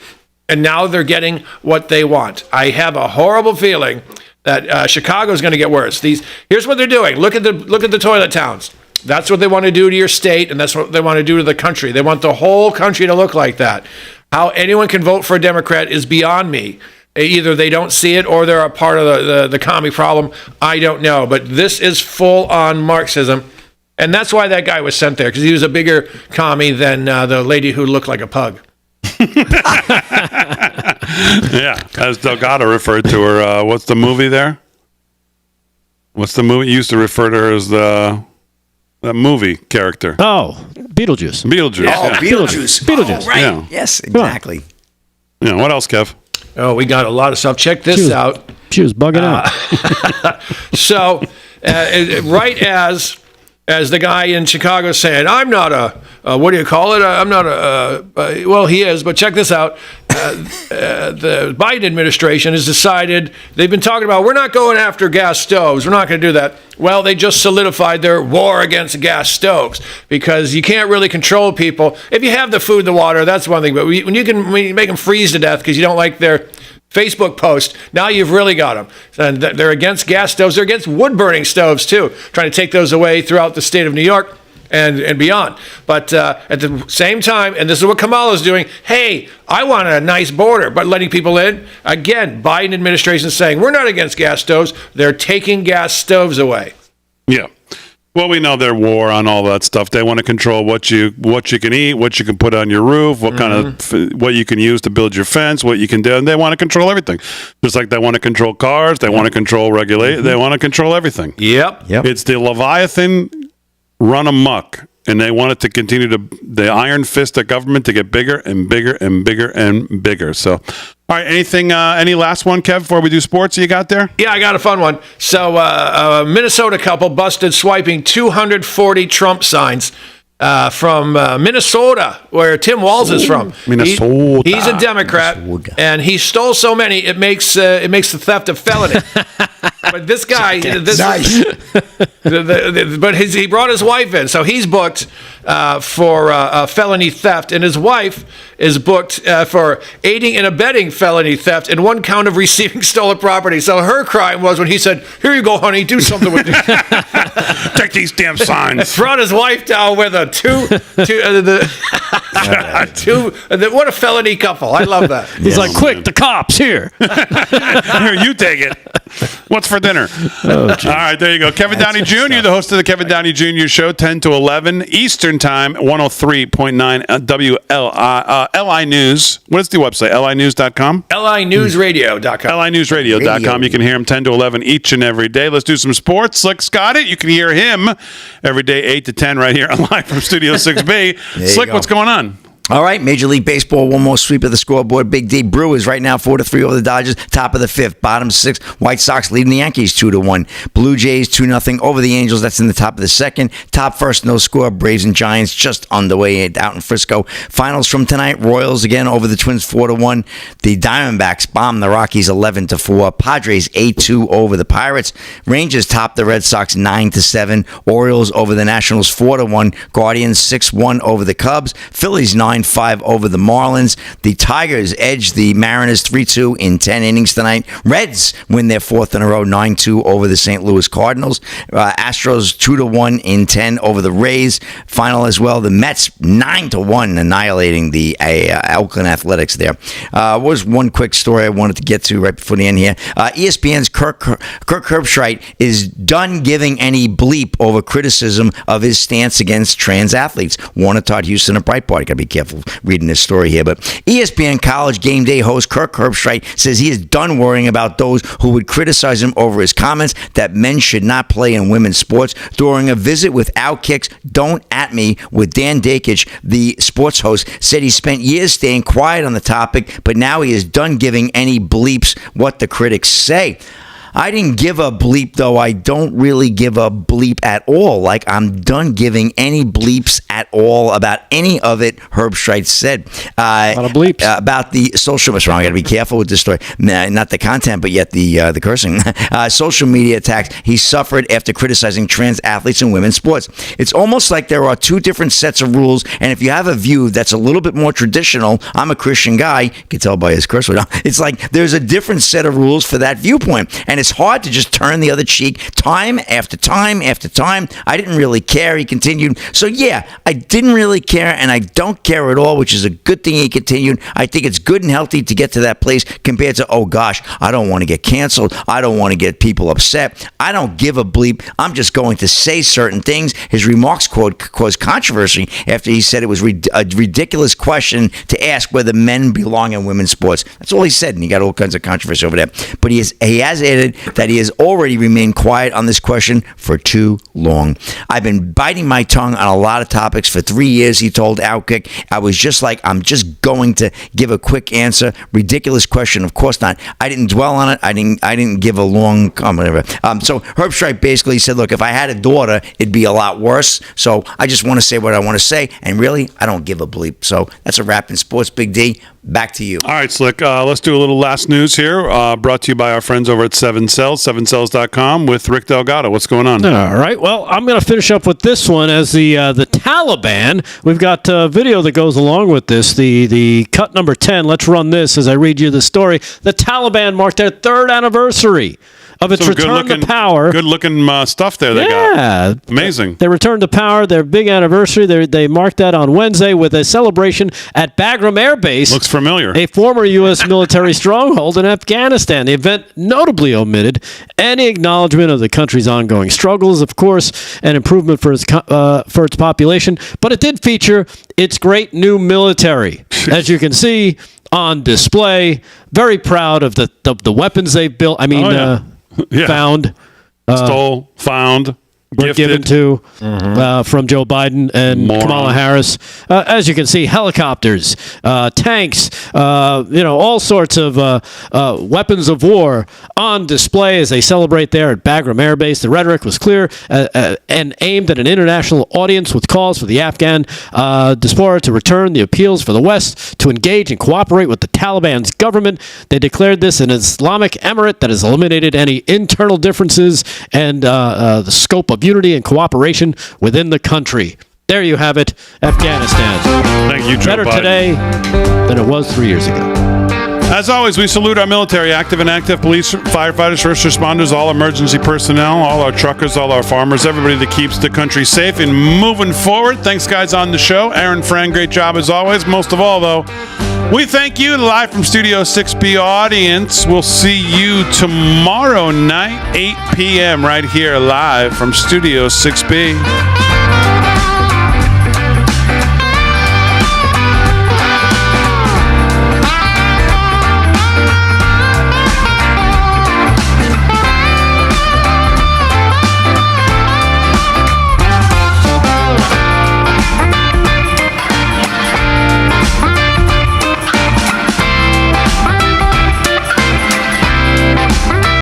And now they're getting what they want. I have a horrible feeling that Chicago is going to get worse. Here's what they're doing. Look at the toilet towns. That's what they want to do to your state, and that's what they want to do to the country. They want the whole country to look like that. How anyone can vote for a Democrat is beyond me. Either they don't see it or they're a part of the commie problem. I don't know. But this is full-on Marxism. And that's why that guy was sent there, because he was a bigger commie than the lady who looked like a pug. Yeah, as Delgado referred to her. What's the movie there? What's the movie? You used to refer to her as that movie character. Oh, Beetlejuice. Beetlejuice. Oh, yeah. Beetlejuice. Oh, right. Yeah. Yes, exactly. Yeah. What else, Kev? Oh, we got a lot of stuff. Check this out. She was bugging out. So, right as the guy in Chicago saying, I'm not what do you call it? I'm not well, he is, but check this out. The Biden administration has decided, they've been talking about, we're not going after gas stoves. We're not going to do that. Well, they just solidified their war against gas stoves, because you can't really control people. If you have the food and the water, that's one thing. But when you make them freeze to death because you don't like their Facebook post, now you've really got them. And they're against gas stoves. They're against wood-burning stoves, too, trying to take those away throughout the state of New York and beyond. But at the same time, and this is what Kamala's doing, hey, I want a nice border, but letting people in. Again, Biden administration saying, we're not against gas stoves. They're taking gas stoves away. Yeah. Well, we know their war on all that stuff. They want to control what you can eat, what you can put on your roof, what kind of what you can use to build your fence, what you can do, and they want to control everything. Just like they want to control cars, they want to control regulate, they want to control everything. Yep. It's the Leviathan run amok, and they want it to continue to the iron fist of government to get bigger and bigger and bigger and bigger. So, all right, anything? Any last one, Kev, before we do sports? You got there? Yeah, I got a fun one. So, a Minnesota couple busted swiping 240 Trump signs from Minnesota, where Tim Walz is from. Minnesota. He's a Democrat, and he stole so many it makes the theft a felony. But this guy, he brought his wife in, so he's booked for felony theft, and his wife is booked for aiding and abetting felony theft and one count of receiving stolen property. So her crime was when he said, "Here you go, honey, do something with these." Take these damn signs. Brought his wife down with a what a felony couple. I love that. He's like, quick, the cops, here. Here, you take it. What's for dinner? All right, there you go. Kevin Downey Jr., the host of the Kevin Downey Jr. Show, 10 to 11 Eastern Time, 103.9 LI News. What is the website? LInews.com? LInewsradio.com. LInewsradio.com. You can hear him 10 to 11 each and every day. Let's do some sports. Slick's got it. You can hear him every day, 8 to 10, right here live from Studio 6B. Slick, what's going on? All right, Major League Baseball, one more sweep of the scoreboard. Big D Brewers right now 4-3 over the Dodgers. Top of the fifth, bottom six. White Sox leading the Yankees 2-1. Blue Jays 2-0 over the Angels. That's in the top of the second. Top first, no score. Braves and Giants just underway out in Frisco. Finals from tonight: Royals again over the Twins 4-1. The Diamondbacks bomb the Rockies 11-4. Padres 8-2 over the Pirates. Rangers top the Red Sox 9-7. Orioles over the Nationals 4-1. Guardians 6-1 over the Cubs. Phillies 9-5 over the Marlins. The Tigers edge the Mariners 3-2 in 10 innings tonight. Reds win their fourth in a row, 9-2 over the St. Louis Cardinals. Astros 2-1 in 10 over the Rays. Final as well, the Mets 9-1 annihilating the Oakland Athletics there. Was one quick story I wanted to get to right before the end here. ESPN's Kirk Herbstreit is done giving any bleep over criticism of his stance against trans athletes. Warner Todd Houston of Breitbart. Got to be careful reading this story here, but ESPN College Game Day host Kirk Herbstreit says he is done worrying about those who would criticize him over his comments that men should not play in women's sports during a visit with Outkick's Don't At Me with Dan Dakich. The sports host said he spent years staying quiet on the topic, but now he is done giving any bleeps what the critics say. I didn't give a bleep, though. I don't really give a bleep at all. Like, I'm done giving any bleeps at all about any of it, Herbstreit said. A lot of bleeps. About the social... What's wrong? I got to be careful with this story. Not the content, but yet the cursing. Social media attacks he suffered after criticizing trans athletes in women's sports. It's almost like there are two different sets of rules, and if you have a view that's a little bit more traditional, I'm a Christian guy, you can tell by his curse word, it's like there's a different set of rules for that viewpoint. And it's hard to just turn the other cheek time after time after time. I didn't really care. He continued. So, yeah, I didn't really care, and I don't care at all, which is a good thing he continued. I think it's good and healthy to get to that place compared to, oh, gosh, I don't want to get canceled. I don't want to get people upset. I don't give a bleep. I'm just going to say certain things. His remarks caused controversy after he said it was a ridiculous question to ask whether men belong in women's sports. That's all he said, and he got all kinds of controversy over that. But he has added that he has already remained quiet on this question for too long. I've been biting my tongue on a lot of topics for 3 years, he told Outkick. I was just like, I'm just going to give a quick answer. Ridiculous question, of course not. I didn't dwell on it. I didn't give a long whatever. So Herbstreit basically said, look, if I had a daughter, it'd be a lot worse. So I just want to say what I want to say, and really, I don't give a bleep. So that's a wrap in sports, Big D. Back to you. All right, Slick. Let's do a little last news here. Brought to you by our friends over at 7Cells, 7Cells.com with Rick Delgado. What's going on? All right. Well, I'm going to finish up with this one as the Taliban. We've got a video that goes along with this. The cut number 10. Let's run this as I read you the story. The Taliban marked their 3rd anniversary of its return to power. Good-looking stuff there they got. Amazing. They returned to power, their big anniversary. They marked that on Wednesday with a celebration at Bagram Air Base. Looks familiar. A former U.S. military stronghold in Afghanistan. The event notably omitted any acknowledgement of the country's ongoing struggles, of course, and improvement for its population. But it did feature its great new military. As you can see on display, very proud of the weapons they've built. I mean, found, stole, found, gifted. Given to from Joe Biden and Kamala Harris. As you can see, helicopters, tanks, all sorts of weapons of war on display as they celebrate there at Bagram Air Base. The rhetoric was clear and aimed at an international audience with calls for the Afghan diaspora to return, the appeals for the West to engage and cooperate with the Taliban's government. They declared this an Islamic emirate that has eliminated any internal differences and the scope of unity and cooperation within the country. There you have it, Afghanistan. Thank you, Joe Better Biden. today than it was 3 years ago. As always, we salute our military, active and active police, firefighters, first responders, all emergency personnel, all our truckers, all our farmers, everybody that keeps the country safe and moving forward. Thanks, guys, on the show. Aaron Fran, great job as always. Most of all, though, we thank you, live from Studio 6B audience. We'll see you tomorrow night, 8 p.m. right here live from Studio 6B.